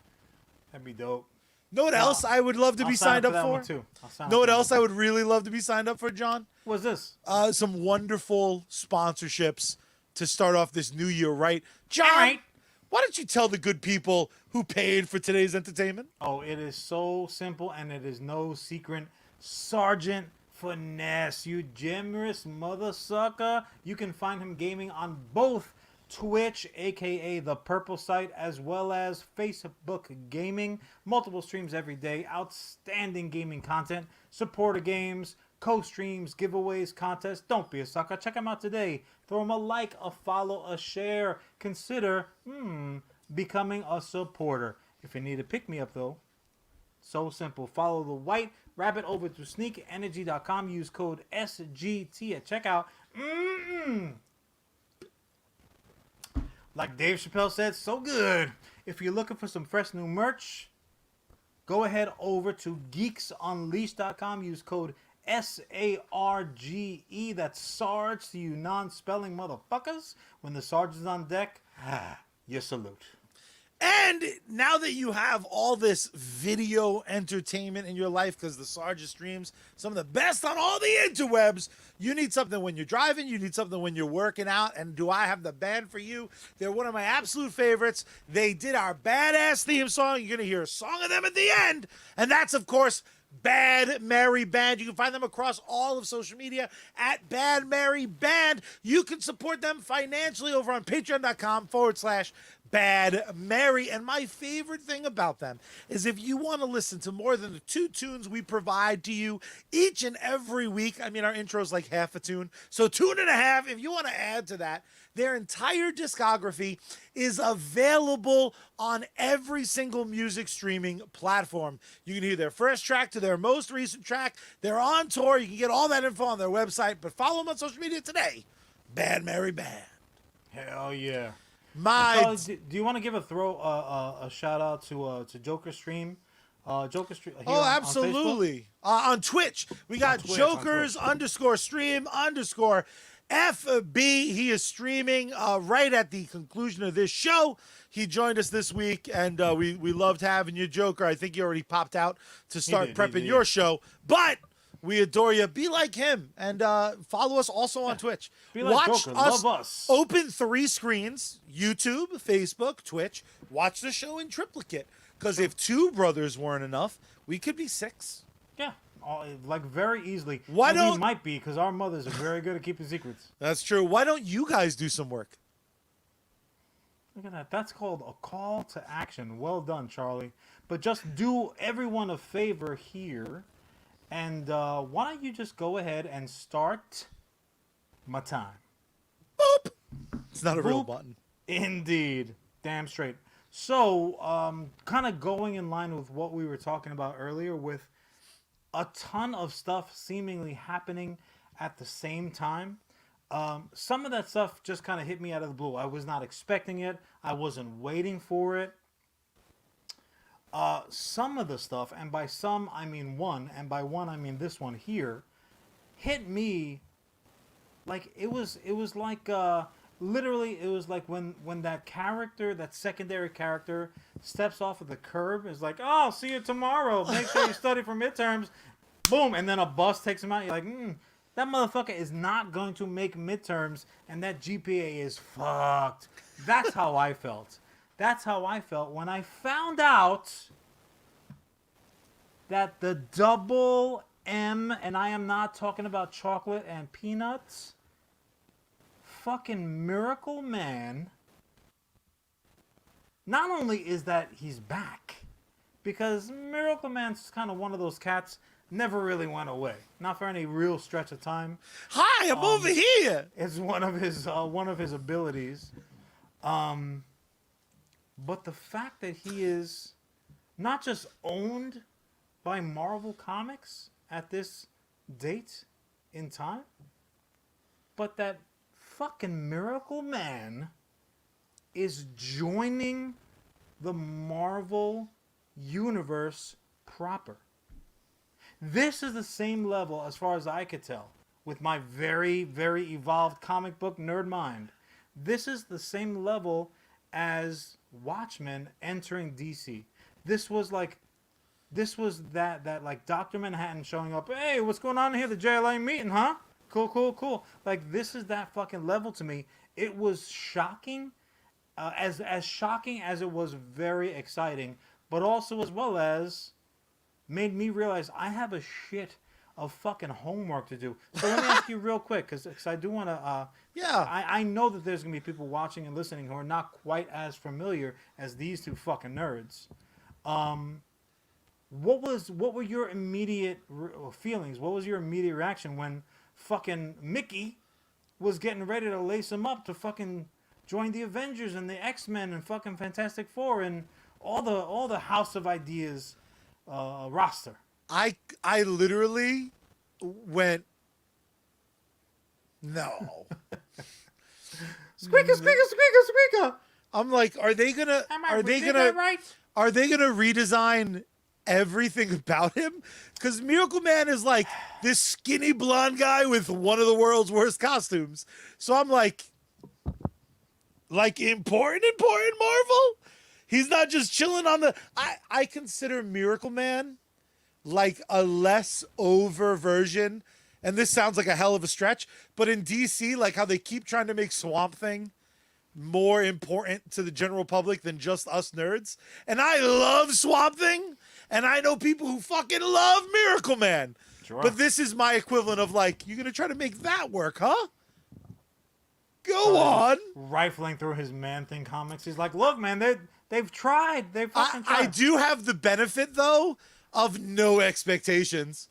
That'd be dope. Know what else I would love to be signed up for? Too. Know what else I would really love to be signed up for, John? What's this? Some wonderful sponsorships to start off this new year, right? John, right. Why don't you tell the good people who paid for today's entertainment? Oh, it is so simple, and it is no secret. Sergeant Finesse, you generous mother sucker. You can find him gaming on both Twitch, aka the Purple Site, as well as Facebook Gaming. Multiple streams every day. Outstanding gaming content. Supporter games, co-streams, giveaways, contests. Don't be a sucker. Check him out today. Throw him a like, a follow, a share. Consider becoming a supporter. If you need a pick-me-up, though, so simple. Follow the White Rabbit over to sneakenergy.com. Use code SGT at checkout. Like Dave Chappelle said, so good. If you're looking for some fresh new merch, go ahead over to geeksunleashed.com. Use code Sarge. That's Sarge to you non-spelling motherfuckers. When the Sarge is on deck, you salute. And now that you have all this video entertainment in your life, because the Sarge streams some of the best on all the interwebs, you need something when you're driving, you need something when you're working out, and do I have the band for you? They're one of my absolute favorites. They did our badass theme song. You're going to hear a song of them at the end, and that's, of course, Bad Mary Band. You can find them across all of social media at Bad Mary Band. You can support them financially over on patreon.com/Bad Mary. And my favorite thing about them is if you want to listen to more than the 2 tunes we provide to you each and every week. I mean, our intro is like half a tune, so 2.5. If you want to add to that, their entire discography is available on every single music streaming platform. You can hear their first track to their most recent track. They're on tour. You can get all that info on their website, but follow them on social media today. Bad Mary Band. Hell yeah. My Do you want to give a shout out to Joker Stream? Joker Stream. Oh, absolutely. On Twitch, we got Jokers _stream_ FB. He is streaming right at the conclusion of this show. He joined us this week, and we loved having you, Joker. I think you already popped out to start prepping your show, but we adore you. Be like him, and follow us also on Twitch. Be like Watch Joker. us, Love us. open 3 screens, YouTube, Facebook, Twitch. Watch the show in triplicate, because if 2 brothers weren't enough, we could be 6. Yeah. Like very easily. Why And don't we might be, because our mothers are very good at keeping secrets. That's true. Why don't you guys do some work? Look at that. That's called a call to action. Well done, Charlie. But just do everyone a favor here. And why don't you just go ahead and start my time? Boop. It's not a real Boop. button. Indeed. Damn straight. So, kind of going in line with what we were talking about earlier, with a ton of stuff seemingly happening at the same time. Some of that stuff just kind of hit me out of the blue. I was not expecting it. I wasn't waiting for it. Some of the stuff, and by some I mean one, and by one I mean this one here, hit me like it was like literally it was like when that character, that secondary character, steps off of the curb, is like, oh, I'll see you tomorrow, make sure you study for midterms, boom, and then a bus takes him out. You're like, that motherfucker is not going to make midterms, and that GPA is fucked. That's how I felt. That's how I felt when I found out that the double M, and I am not talking about chocolate and peanuts, fucking Miracleman, not only is that he's back, because Miracleman's kind of one of those cats, never really went away. Not for any real stretch of time. Hi, I'm over here. It's one of his abilities. But the fact that he is not just owned by Marvel Comics at this date in time, but that fucking Miracleman is joining the Marvel universe proper. This is the same level, as far as I could tell, with my very, very evolved comic book nerd mind. This is the same level as Watchmen entering DC. This was that like Dr. Manhattan showing up. Hey, what's going on here? The JLA meeting, huh? Cool. Like, this is that fucking level to me. It was shocking, as shocking as it was very exciting, but also as well as made me realize I have a shit of fucking homework to do. So let me ask you real quick, because I do want to. I know that there's gonna be people watching and listening who are not quite as familiar as these 2 fucking nerds. What were your immediate feelings? What was your immediate reaction when fucking Mickey was getting ready to lace him up to fucking join the Avengers and the X-Men and fucking Fantastic Four and all the House of Ideas roster? I literally went, no. Squeaker. I'm like, are they gonna right? redesign everything about him, because Miracleman is like this skinny blonde guy with one of the world's worst costumes. So I'm like important Marvel. He's not just chilling on the. I consider Miracleman like a less over version, and this sounds like a hell of a stretch, but in DC, like how they keep trying to make Swamp Thing more important to the general public than just us nerds. And I love Swamp Thing, and I know people who fucking love Miracleman. Sure. But this is my equivalent of like, you're gonna try to make that work, huh? Go on. Rifling through his Man-Thing comics, he's like, look, man, they've tried. They fucking tried. I do have the benefit, though, of no expectations.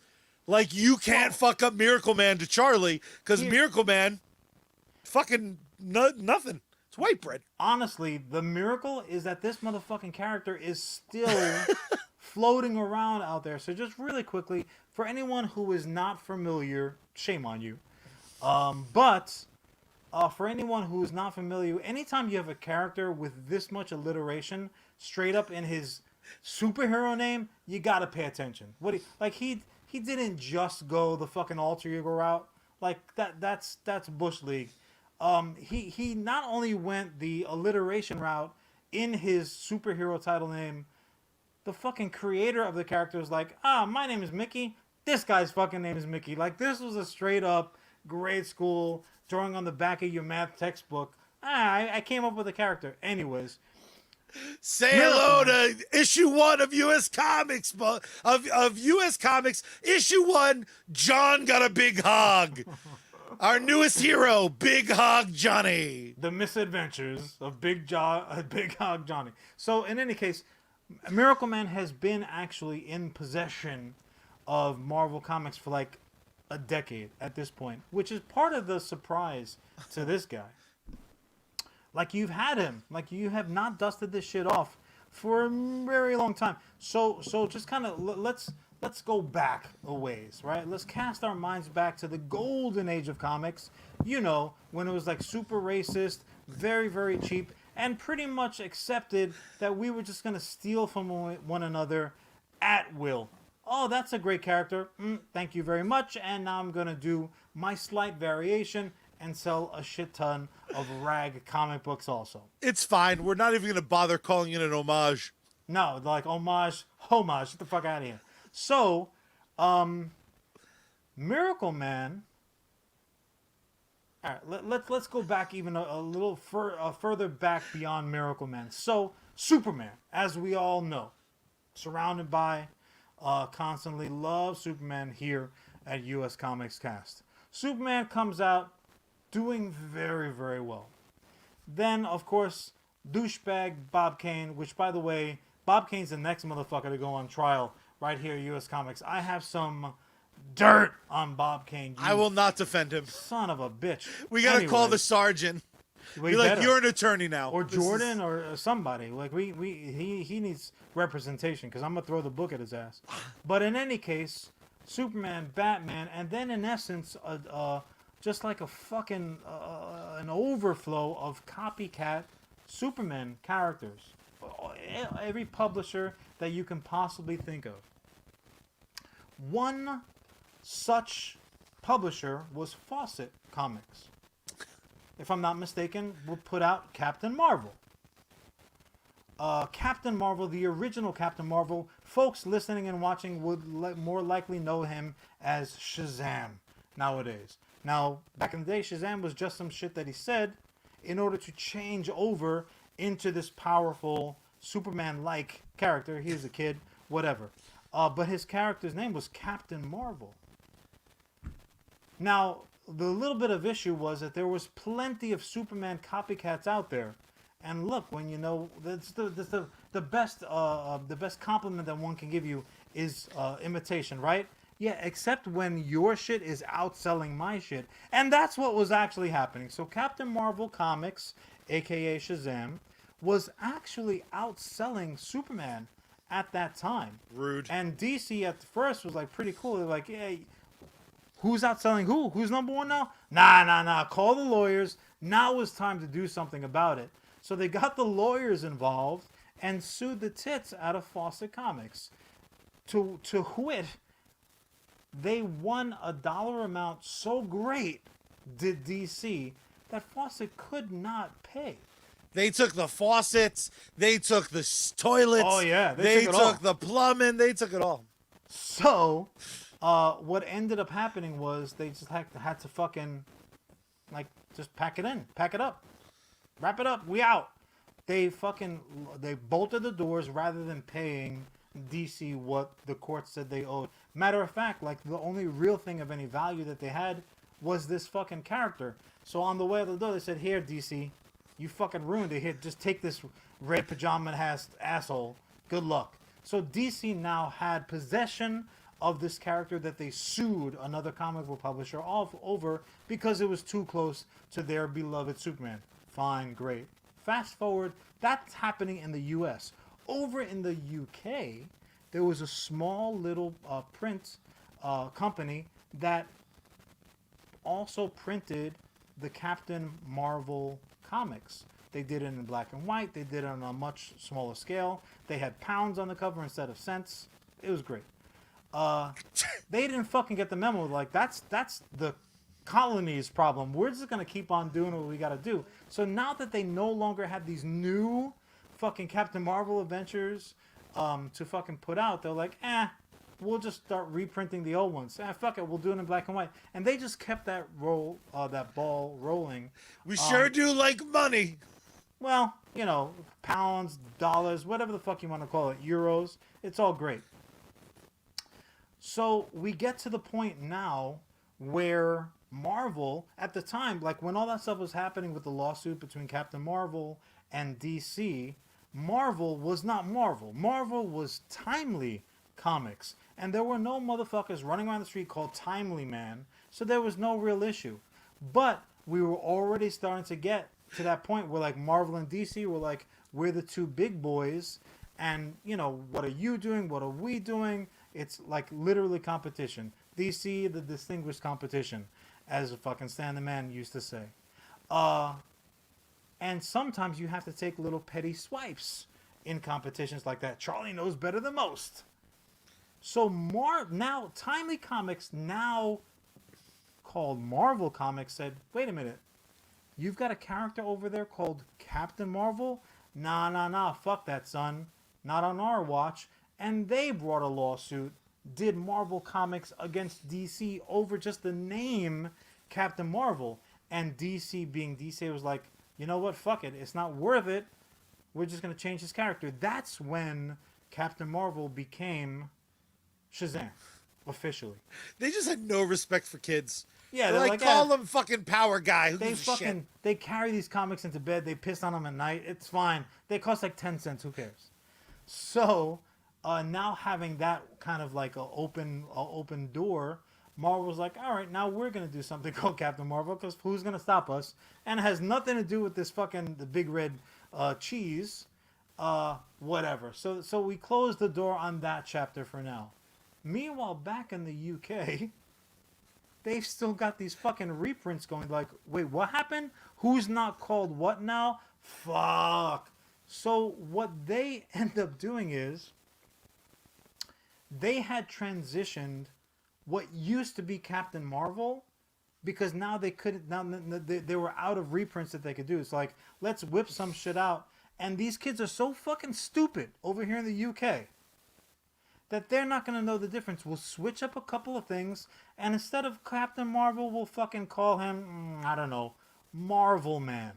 Like, you can't fuck up Miracleman to Charlie, because Miracleman, fucking nothing. It's white bread. Honestly, the miracle is that this motherfucking character is still floating around out there. So just really quickly, for anyone who is not familiar, shame on you. But for anyone who is not familiar, anytime you have a character with this much alliteration straight up in his superhero name, you gotta pay attention. He didn't just go the fucking alter ego route. Like that's Bush League. He not only went the alliteration route in his superhero title name, the fucking creator of the character was like, my name is Mickey. This guy's fucking name is Mickey. Like, this was a straight up grade school drawing on the back of your math textbook. I came up with a character. Anyways. Say hello to issue 1 of US Comics, of US Comics. Issue 1, John got a big hog. Our newest hero, Big Hog Johnny. The misadventures of Big Hog Johnny. So, in any case, Miracleman has been actually in possession of Marvel Comics for like a decade at this point, which is part of the surprise to this guy. Like, you've had him. Like, you have not dusted this shit off for a very long time. So just kind of let's go back a ways, right? Let's cast our minds back to the golden age of comics. You know, when it was like super racist, very, very cheap, and pretty much accepted that we were just going to steal from one another at will. Oh, that's a great character. Thank you very much. And now I'm going to do my slight variation and sell a shit ton of rag comic books also. It's fine. We're not even going to bother calling it an homage. No, like homage. Get the fuck out of here. So, Miracleman. All right, let's go back even a little further back beyond Miracleman. So, Superman, as we all know, surrounded by, constantly love Superman here at US Comics Cast. Superman comes out doing very, very well. Then, of course, douchebag Bob Kane, which, by the way, Bob Kane's the next motherfucker to go on trial right here at US Comics. I have some dirt on Bob Kane. I will not defend him. Son of a bitch. We got to call the sergeant. You're like, you're an attorney now. Or Jordan or somebody. Like, he needs representation because I'm going to throw the book at his ass. But in any case, Superman, Batman, and then in essence, just like a fucking an overflow of copycat Superman characters. Every publisher that you can possibly think of. One such publisher was Fawcett Comics. If I'm not mistaken, will put out Captain Marvel. Captain Marvel, the original Captain Marvel, folks listening and watching would more likely know him as Shazam nowadays. Now, back in the day, Shazam was just some shit that he said in order to change over into this powerful Superman-like character. He was a kid, whatever. But his character's name was Captain Marvel. Now, the little bit of issue was that there was plenty of Superman copycats out there. And look, when you know, that's the best compliment that one can give you is imitation, right? Yeah, except when your shit is outselling my shit. And that's what was actually happening. So Captain Marvel Comics, aka Shazam, was actually outselling Superman at that time. Rude. And DC at first was like pretty cool. They're like, hey, who's outselling who? Who's number one now? Nah. Call the lawyers. Now is time to do something about it. So they got the lawyers involved and sued the tits out of Fawcett Comics. to wit, they won a dollar amount so great, did DC, that Fawcett could not pay. They took the faucets. They took the toilets. Oh, yeah, They took it all. took the plumbing. They took it all. So, what ended up happening was they just had to fucking, like, just pack it in, pack it up, wrap it up. We out. They bolted the doors rather than paying DC what the court said they owed. Matter of fact, like, the only real thing of any value that they had was this fucking character. So on the way out the door, they said, "Here, DC, you fucking ruined it. Here, just take this red pajama asshole. Good luck." So DC now had possession of this character that they sued another comic book publisher over because it was too close to their beloved Superman. Fine, great. Fast forward, that's happening in the U.S. Over in the UK, there was a small little print company that also printed the Captain Marvel comics. They did it in black and white. They did it on a much smaller scale. They had pounds on the cover instead of cents. It was great. They didn't fucking get the memo. Like, that's the colony's problem. We're just going to keep on doing what we got to do. So now that they no longer have these new fucking Captain Marvel adventures to fucking put out, they're like, we'll just start reprinting the old ones. Fuck it, we'll do it in black and white. And they just kept that ball rolling. We sure do like money. Well, pounds, dollars, whatever the fuck you want to call it, euros. It's all great. So we get to the point now where Marvel, at the time, like when all that stuff was happening with the lawsuit between Captain Marvel and DC, Marvel was not Marvel. Marvel was Timely Comics. And there were no motherfuckers running around the street called Timely Man. So there was no real issue. But we were already starting to get to that point where, like, Marvel and DC were like, we're the two big boys. And, what are you doing? What are we doing? It's like literally competition. DC, the distinguished competition, as fucking Stan the Man used to say. And sometimes you have to take little petty swipes in competitions like that. Charlie knows better than most. So now Timely Comics, now called Marvel Comics, said, wait a minute, you've got a character over there called Captain Marvel? Nah, fuck that, son. Not on our watch. And they brought a lawsuit, did Marvel Comics against DC over just the name Captain Marvel. And DC, being DC, was like, you know what, fuck it, it's not worth it. We're just going to change his character. That's when Captain Marvel became Shazam, officially. They just had no respect for kids. Yeah, they're like, call them fucking Power Guy. Who gives a shit? They carry these comics into bed. They piss on them at night. It's fine. They cost like 10 cents. Who cares? So now having that kind of like an open door, Marvel's like, all right, now we're gonna do something called Captain Marvel, because who's gonna stop us? And it has nothing to do with this fucking the big red cheese, whatever. So we close the door on that chapter for now. Meanwhile, back in the UK, they've still got these fucking reprints going. Like, wait, what happened? Who's not called what now? Fuck. So what they end up doing is they had transitioned what used to be Captain Marvel, because now they couldn't. Now they were out of reprints that they could do. It's like, let's whip some shit out. And these kids are so fucking stupid over here in the UK that they're not going to know the difference. We'll switch up a couple of things, and instead of Captain Marvel, we'll fucking call him, I don't know, Marvel Man.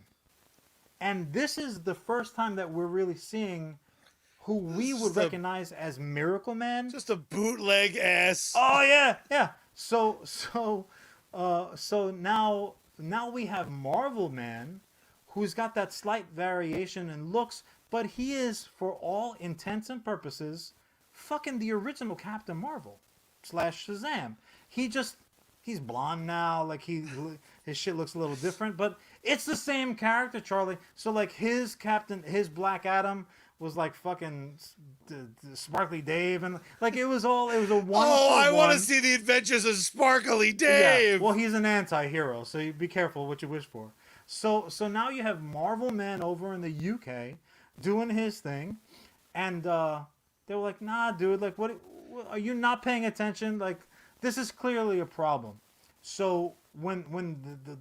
And this is the first time that we're really seeing who we would recognize as Miracleman. Just a bootleg ass. Oh, yeah. So now we have Marvel Man, who's got that slight variation in looks, but he is, for all intents and purposes, fucking the original Captain Marvel / Shazam. He's blonde now, like his shit looks a little different, but it's the same character, Charlie. So like his Black Adam was like fucking Sparkly Dave, and like it was a one. Oh, I want to see the adventures of Sparkly Dave. Yeah. Well, he's an anti-hero, so you be careful what you wish for. So now you have Marvel Man over in the UK doing his thing, and they were like, nah, dude, like, are you not paying attention? Like, this is clearly a problem. So when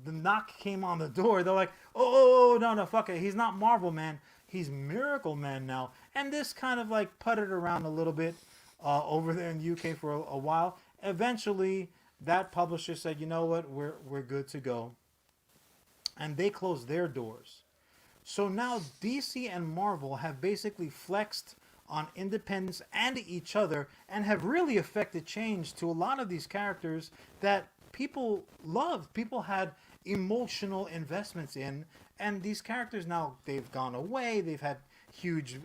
the knock came on the door, they're like, oh, no, fuck it. He's not Marvel Man. He's Miracleman now. And this kind of like puttered around a little bit over there in the UK for a while. Eventually, that publisher said, you know what, we're good to go. And they closed their doors. So now DC and Marvel have basically flexed on independence and each other and have really affected change to a lot of these characters that people loved. People had emotional investments in, and these characters now, they've gone away. They've had huge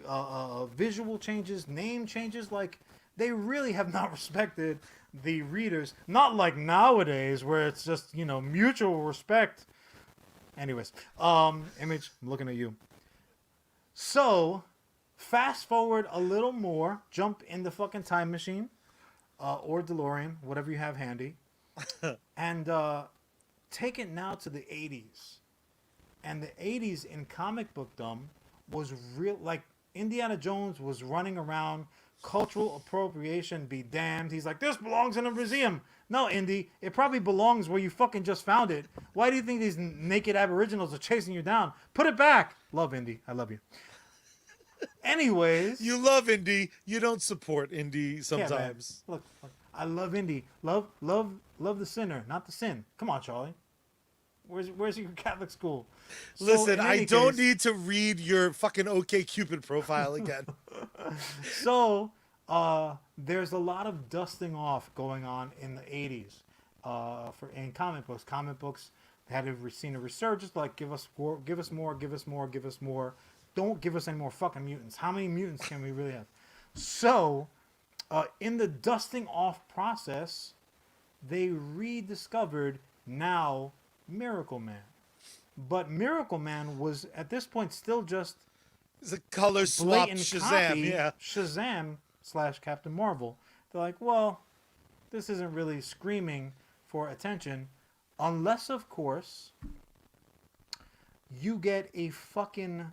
visual changes, name changes. Like, they really have not respected the readers. Not like nowadays where it's just, mutual respect. Anyways, Image, I'm looking at you. So, fast forward a little more, jump in the fucking time machine, or DeLorean, whatever you have handy, and take it now to the 80s. And the 80s in comic bookdom was real, like Indiana Jones was running around, cultural appropriation be damned. He's like, this belongs in a museum. No, Indy, it probably belongs where you fucking just found it. Why do you think these naked aboriginals are chasing you down? Put it back. Love, Indy. I love you. Anyways. You love Indy. You don't support Indy sometimes. Yeah, look, I love Indy. Love the sinner, not the sin. Come on, Charlie. Where's your Catholic school? Listen, I don't need to read your fucking OkCupid profile again. So, there's a lot of dusting off going on in the 80s in comic books. Comic books had seen a resurgence, like give us more. Don't give us any more fucking mutants. How many mutants can we really have? So, in the dusting off process, they rediscovered now Miracleman. But Miracleman was at this point still just it's a color swap Shazam, copy, yeah. Shazam / Captain Marvel. They're like, well, this isn't really screaming for attention, unless of course you get a fucking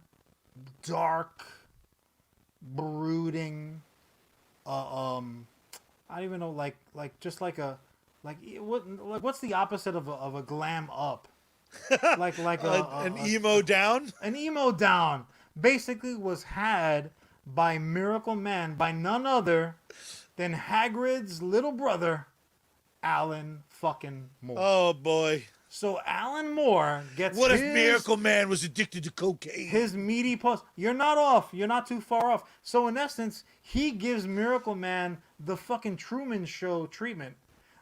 dark, brooding, I don't even know, like what's the opposite of a glam up? like an emo down? An emo down basically was had by Miracleman, by none other than Hagrid's little brother, Alan fucking Moore. Oh boy. So Alan Moore gets What if Miracleman was addicted to cocaine? His meaty post. You're not off. You're not too far off. So in essence, he gives Miracleman the fucking Truman Show treatment,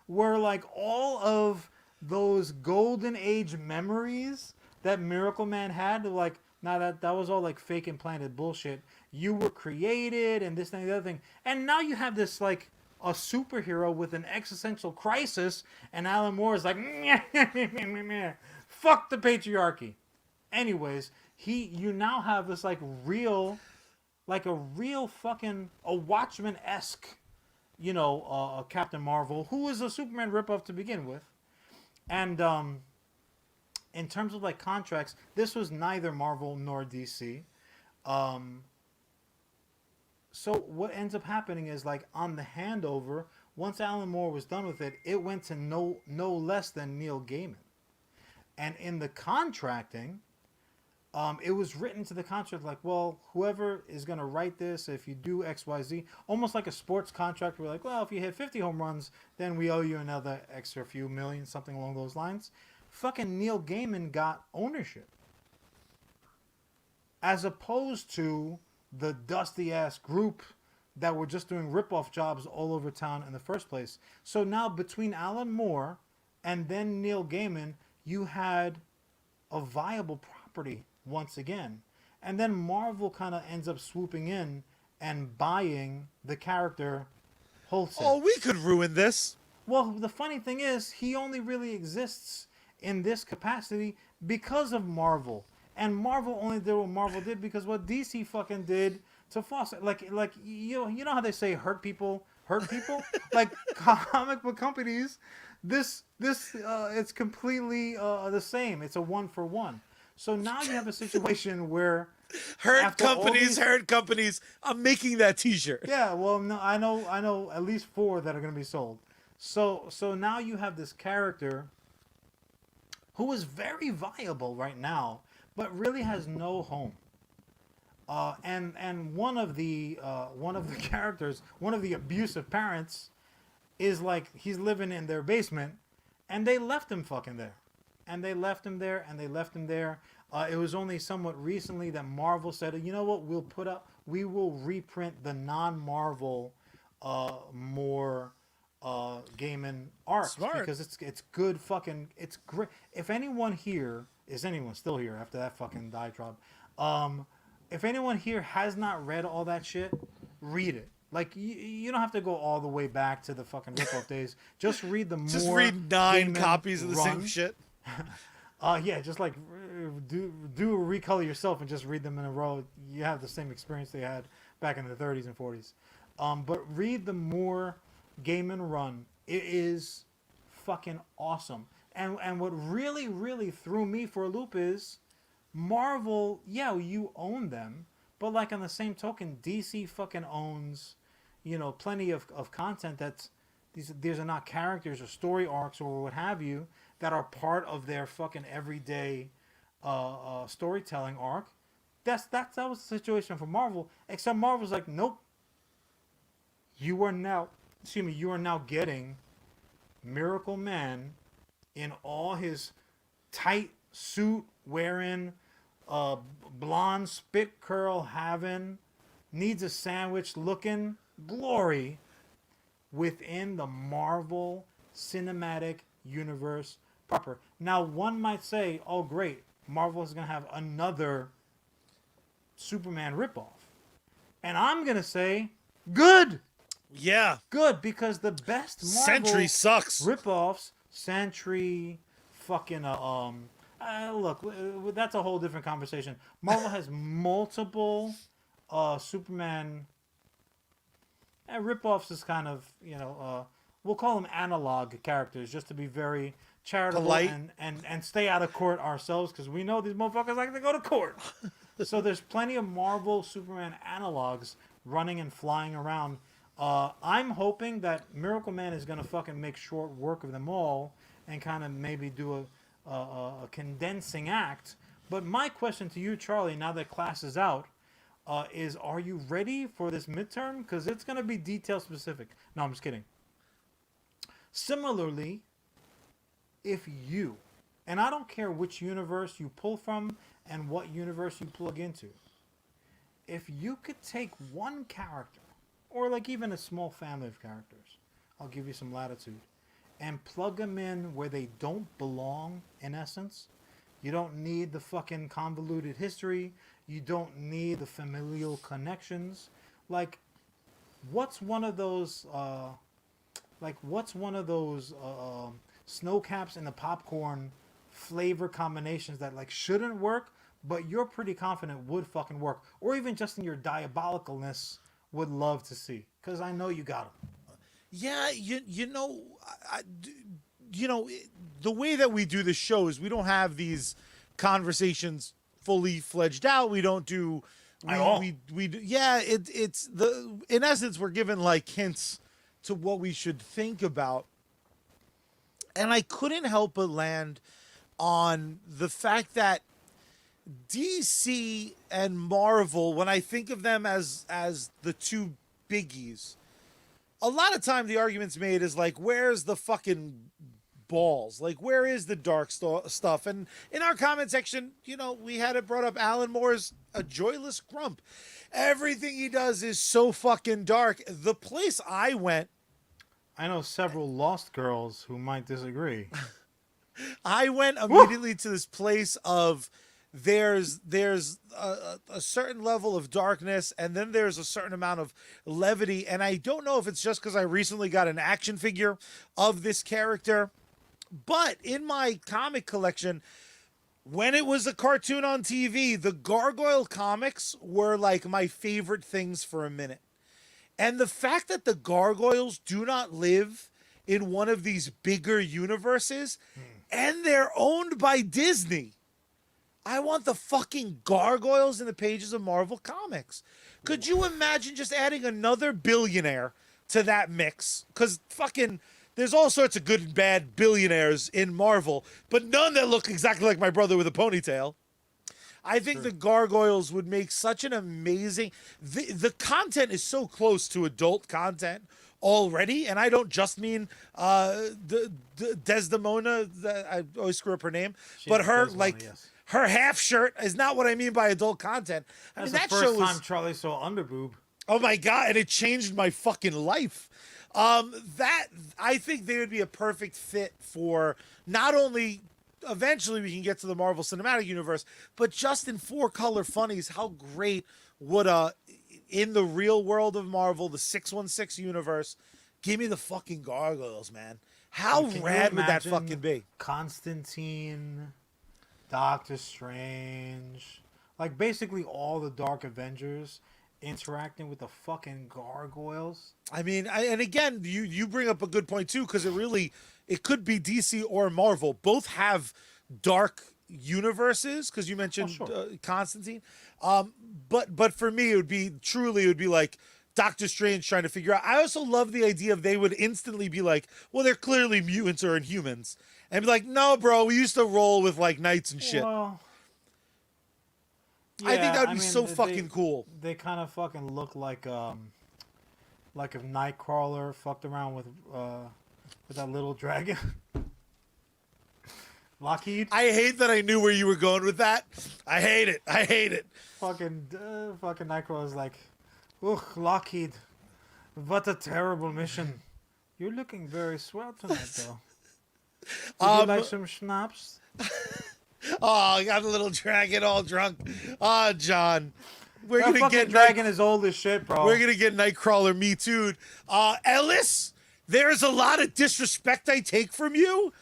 where like all of those golden age memories that Miracleman had, like, now that was all like fake implanted bullshit. You were created and this and the other thing. And now you have this like a superhero with an existential crisis, and Alan Moore is like, fuck the patriarchy. Anyways, you now have this like real fucking a Watchmen-esque, Captain Marvel, who is a Superman ripoff to begin with. And in terms of like contracts, this was neither Marvel nor DC. So what ends up happening is, like, on the handover, once Alan Moore was done with it, it went to no less than Neil Gaiman. And in the contracting, it was written to the contract like, well, whoever is going to write this, if you do X, Y, Z, almost like a sports contract, we're like, well, if you hit 50 home runs, then we owe you another extra few million, something along those lines. Fucking Neil Gaiman got ownership. As opposed to the dusty-ass group that were just doing rip-off jobs all over town in the first place. So now between Alan Moore and then Neil Gaiman, you had a viable property once again. And then Marvel kind of ends up swooping in and buying the character wholesale. Oh, we could ruin this. Well, the funny thing is, he only really exists in this capacity because of Marvel. And Marvel only did what Marvel did because what DC fucking did to foster, like you know how they say hurt people hurt people? Like comic book companies, this it's completely the same. It's a one for one. So now you have a situation where Hurt after all companies, these- hurt companies. I'm making that T-shirt. Yeah, well, no, I know at least 4 that are going to be sold. So now you have this character who is very viable right now, but really has no home. And one of the characters, one of the abusive parents, is like he's living in their basement, and they left him fucking there, and they left him there, and they left him there. It was only somewhat recently that Marvel said, you know what, we will reprint the non-Marvel more gaming arcs. Smart. Because it's good fucking, it's great. If anyone here is anyone still here after that fucking diatribe, if anyone here has not read all that shit, read it. Like you don't have to go all the way back to the fucking rip-off days. Just read the more. Just read 9 gaming copies of the same run. shit. Yeah, just like do a recolor yourself and just read them in a row. You have the same experience they had back in the 30s and 40s. But read the more game and run. It is fucking awesome. And what really, really threw me for a loop is Marvel, yeah, you own them, but like on the same token, DC fucking owns, plenty of content that's these are not characters or story arcs or what have you that are part of their fucking everyday storytelling arc. That was the situation for Marvel, except Marvel's like, nope. You are now getting Miracleman in all his tight suit wearing, blonde spit curl having, needs a sandwich looking glory within the Marvel Cinematic Universe proper. Now, one might say, oh great, Marvel is going to have another Superman ripoff. And I'm going to say, good! Yeah. Good, because the best Marvel Sentry sucks. ripoffs, Sentry, fucking look, that's a whole different conversation. Marvel has multiple Superman ripoffs is kind of, we'll call them analog characters just to be very charitable Polite. and stay out of court ourselves because we know these motherfuckers like to go to court. So there's plenty of Marvel Superman analogs running and flying around. I'm hoping that Miracleman is going to fucking make short work of them all and kind of maybe do a condensing act. But my question to you, Charlie, now that class is out, is are you ready for this midterm? Because it's going to be detail specific. No, I'm just kidding. Similarly, if you, and I don't care which universe you pull from and what universe you plug into, if you could take one character, or like even a small family of characters, I'll give you some latitude, and plug them in where they don't belong, in essence. You don't need the fucking convoluted history. You don't need the familial connections. Like, what's one of those snow caps and the popcorn flavor combinations that like shouldn't work, but you're pretty confident would fucking work, or even just in your diabolicalness would love to see, because I know you got them. Yeah, the way that we do the show is we don't have these conversations fully fledged out. We don't do. It's the in essence we're given like hints to what we should think about, and I couldn't help but land on the fact that DC and Marvel, when I think of them as the two biggies, a lot of time the argument's made is like, where's the fucking balls? Like, where is the dark stuff? And in our comment section, we had it brought up, Alan Moore's a joyless grump. Everything he does is so fucking dark. The place I went, I know several Lost girls who might disagree. I went immediately to this place of there's a certain level of darkness, and then there's a certain amount of levity. And I don't know if it's just because I recently got an action figure of this character, but in my comic collection, when it was a cartoon on TV, the Gargoyle comics were like my favorite things for a minute. And the fact that the Gargoyles do not live in one of these bigger universes, and they're owned by Disney. I want the fucking gargoyles in the pages of Marvel Comics. Could you imagine just adding another billionaire to that mix? Because fucking, there's all sorts of good and bad billionaires in Marvel, but none that look exactly like my brother with a ponytail. I think the gargoyles would make such an amazing. The content is so close to adult content already, and I don't just mean the Desdemona. I always screw up her name, but her Desmond, yes. her half shirt is not what I mean by adult content. I mean, That's the that first show was. time Charlie saw underboob. Oh my god! And it changed my fucking life. That I think they would be a perfect fit for not only. Eventually, we can get to the Marvel Cinematic Universe, but just in 4-color funnies, how great would in the real world of Marvel, the 616 universe, give me the fucking gargoyles, man. How Can you rad would that imagine fucking be? Constantine, Doctor Strange, like basically all the Dark Avengers interacting with the fucking gargoyles. I mean, and again, you bring up a good point too, because it could be DC or Marvel. Both have dark universes, because you mentioned Constantine. But for me, it would be like Doctor Strange trying to figure out. I also love the idea of they would instantly be like, well, they're clearly mutants or Inhumans, and be like, no, bro, we used to roll with like knights and shit. Well, I think that would be so fucking cool. They kind of fucking look like if Nightcrawler fucked around with that little dragon. Lockheed. I hate that I knew where you were going with that. I hate it. Fucking Nightcrawler's like, ugh, Lockheed, what a terrible mission. You're looking very swell tonight, though. Would you like some schnapps? Oh, I got a little dragon all drunk. Oh, John. We're That gonna get dragon is old as shit, bro. We're gonna get Nightcrawler Me Too'd. Ellis, there's a lot of disrespect I take from you.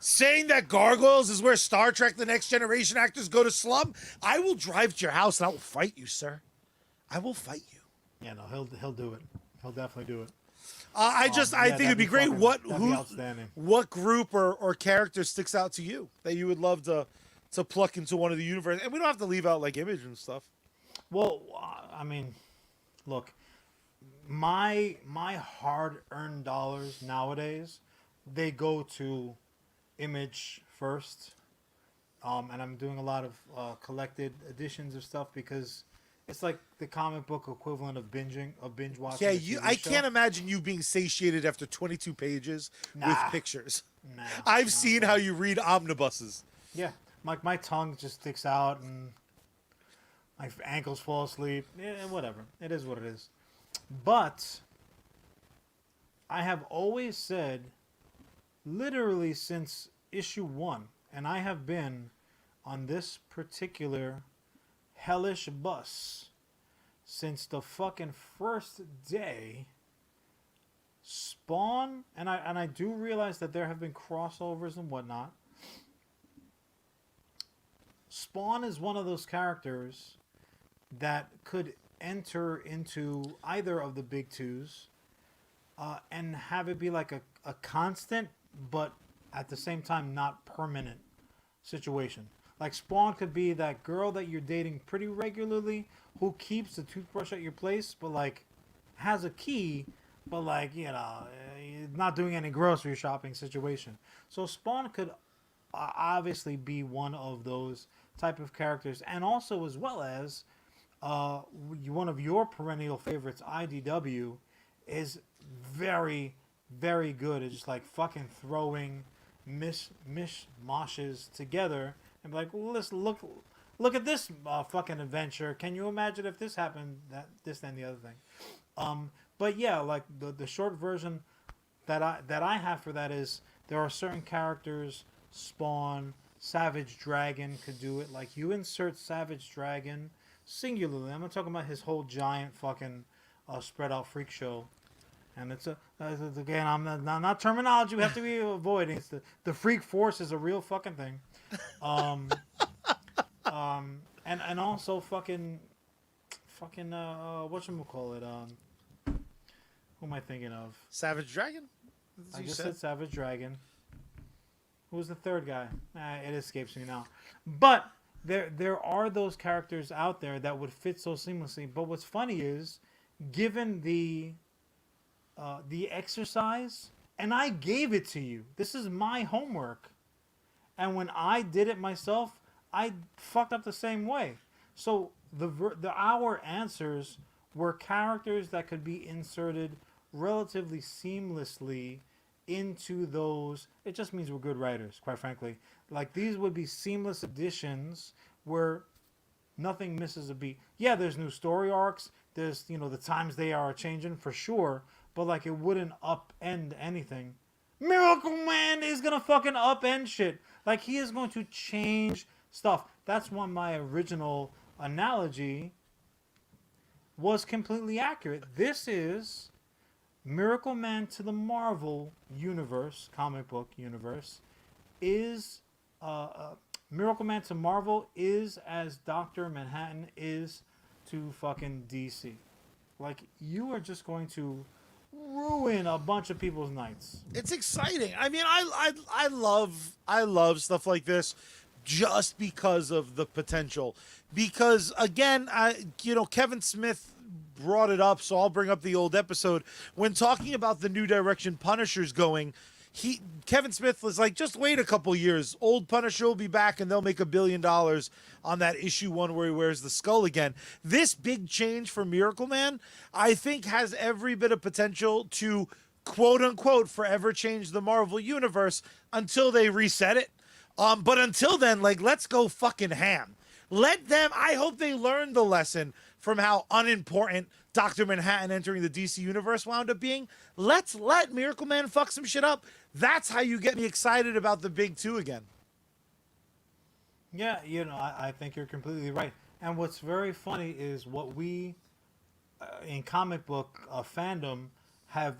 Saying that Gargoyles is where Star Trek The Next Generation actors go to slum. I will drive to your house and I will fight you, sir. I will fight you. Yeah, no, he'll do it. He'll definitely do it. I think it'd be great. Outstanding. What group or character sticks out to you that you would love to pluck into one of the universe? And we don't have to leave out like Image and stuff. Well, I mean, look, my hard-earned dollars nowadays, they go to Image first, and I'm doing a lot of collected editions of stuff because it's like the comic book equivalent of binge watching. Yeah, I can't imagine you being satiated after 22 pages with pictures. Nah, I've seen how you read omnibuses. Yeah, like my tongue just sticks out and my ankles fall asleep. Yeah, whatever. It is what it is. But I have always said, literally since issue 1, and I have been on this particular hellish bus since the fucking first day. Spawn, and I do realize that there have been crossovers and whatnot. Spawn is one of those characters that could enter into either of the big twos and have it be like a constant, but at the same time not permanent situation. Like Spawn could be that girl that you're dating pretty regularly who keeps the toothbrush at your place, but like has a key, but like, you know, not doing any grocery shopping situation. So Spawn could obviously be one of those type of characters, and also as well as one of your perennial favorites, IDW, is very, very good at just like fucking throwing mishmashes together and be like, well, let's look at this fucking adventure. Can you imagine if this happened, this, then the other thing? But yeah, like the short version that I have for that is there are certain characters, Spawn, Savage Dragon could do it. Like you insert Savage Dragon singularly. I'm not talking about his whole giant fucking spread out freak show. And it's again, I'm not terminology we have to be avoiding. It's the freak force is a real fucking thing. And also fucking whatchamacallit, who am I thinking of? Savage Dragon? I just said Savage Dragon. Who was the third guy? It escapes me now. But there are those characters out there that would fit so seamlessly. But what's funny is, given the exercise, and I gave it to you. This is my homework. And when I did it myself, I fucked up the same way. So our answers were characters that could be inserted relatively seamlessly into those. It just means we're good writers, quite frankly. Like, these would be seamless additions where nothing misses a beat. Yeah, there's new story arcs. There's, the times they are changing for sure, but like, it wouldn't upend anything. Miracleman is gonna fucking upend shit. Like, he is going to change stuff. That's why my original analogy was completely accurate. This is Miracleman to the Marvel universe, comic book universe, is Miracleman to Marvel is as Dr. Manhattan is to fucking DC. Like, you are just going to ruin a bunch of people's nights. It's exciting. I mean, I love stuff like this just because of the potential. Because again, Kevin Smith brought it up, so I'll bring up the old episode when talking about the new direction Punisher's going. Kevin Smith was like, just wait a couple years. Old Punisher will be back and they'll make $1 billion on that issue 1 where he wears the skull again. This big change for Miracleman, I think, has every bit of potential to, quote unquote, forever change the Marvel universe until they reset it. But until then, like, let's go fucking ham. I hope they learned the lesson from how unimportant Dr. Manhattan entering the DC universe wound up being. Let's let Miracleman fuck some shit up. That's how you get me excited about the big two again. Yeah, I think you're completely right. And what's very funny is what we, in comic book fandom, have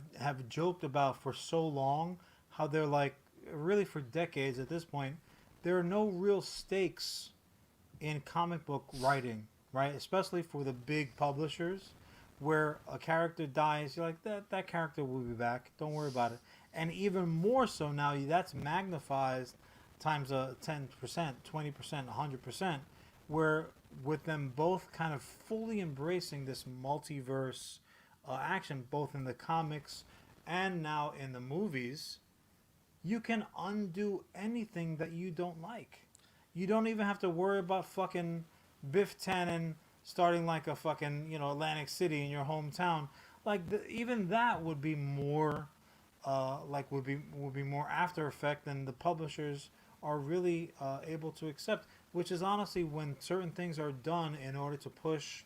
joked about for so long, how they're like, really for decades at this point, there are no real stakes in comic book writing, right? Especially for the big publishers, where a character dies, you're like, that character will be back. Don't worry about it. And even more so now, that's magnified times 10%, 20%, 100%, where with them both kind of fully embracing this multiverse action, both in the comics and now in the movies, you can undo anything that you don't like. You don't even have to worry about fucking Biff Tannen starting like a fucking, Atlantic City in your hometown. Like, even that would be more, would be more after effect than the publishers are really able to accept. Which is honestly when certain things are done in order to push.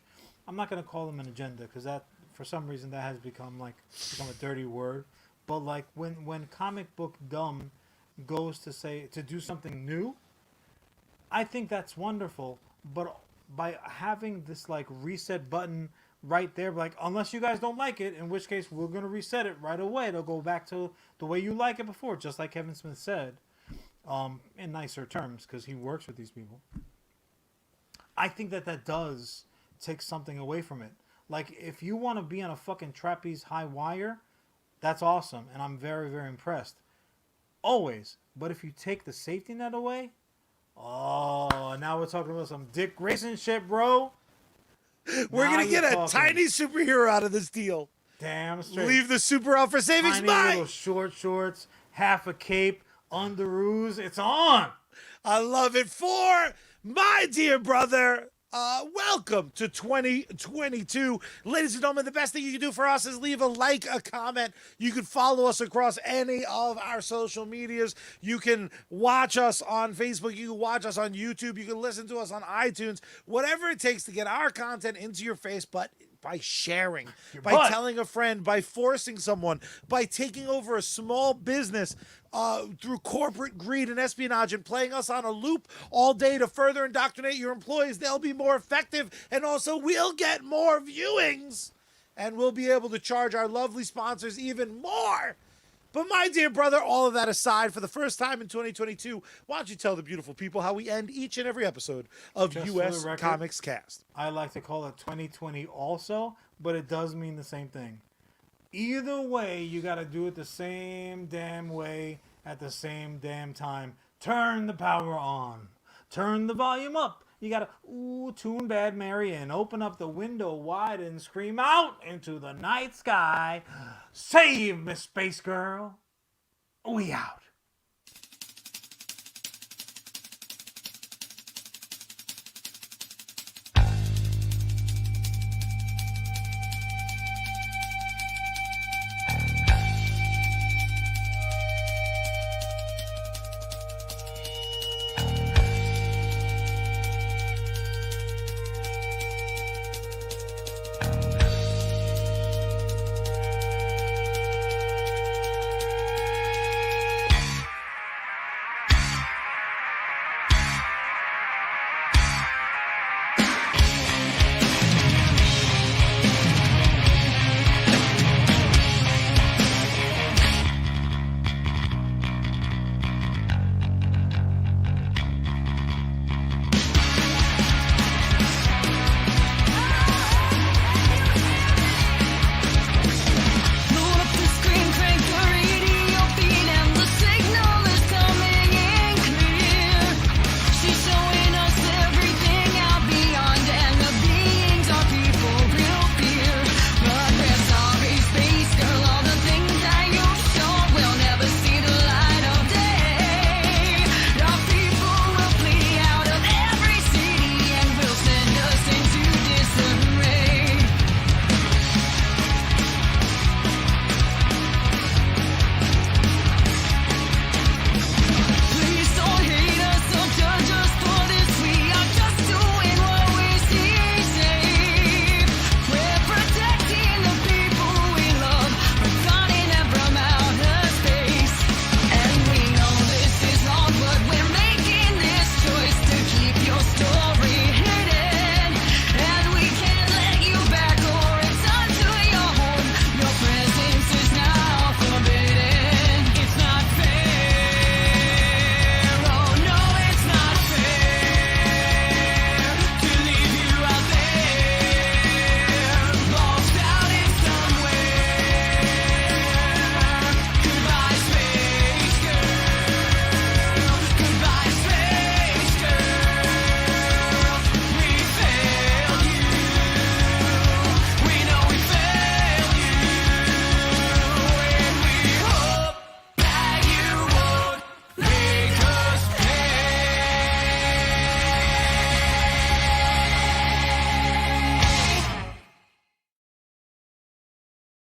I'm not gonna call them an agenda, because that, for some reason, that has become a dirty word. But like when comic book dumb goes to do something new, I think that's wonderful. But by having this like reset button right there, like, unless you guys don't like it, in which case we're gonna reset it right away. It'll go back to the way you like it before, just like Kevin Smith said, in nicer terms, because he works with these people. I think that does take something away from it. Like, if you want to be on a fucking trapeze high wire, that's awesome, and I'm very, very impressed. Always. But if you take the safety net away, oh, now we're talking about some Dick Grayson shit, bro. We're going to get a tiny superhero out of this deal. Damn straight. Leave the super out for savings. Tiny Bye. little short shorts, half a cape, underoos. It's on. I love it. For my dear brother, welcome to 2022. Ladies and gentlemen, the best thing you can do for us is leave a like, a comment. You can follow us across any of our social medias. You can watch us on Facebook. You can watch us on YouTube. You can listen to us on iTunes. Whatever it takes to get our content into your face, but by sharing, by telling a friend, by forcing someone, by taking over a small business through corporate greed and espionage and playing us on a loop all day to further indoctrinate your employees. They'll be more effective, and also we'll get more viewings, and we'll be able to charge our lovely sponsors even more. But my dear brother, all of that aside, for the first time in 2022, why don't you tell the beautiful people how we end each and every episode of US Comics Cast? I like to call it 2020 also, but it does mean the same thing. Either way, you got to do it the same damn way at the same damn time. Turn the power on. turn the volume up. You gotta, tune Bad Mary in. Open up the window wide and scream out into the night sky. Save Miss Space Girl. We out.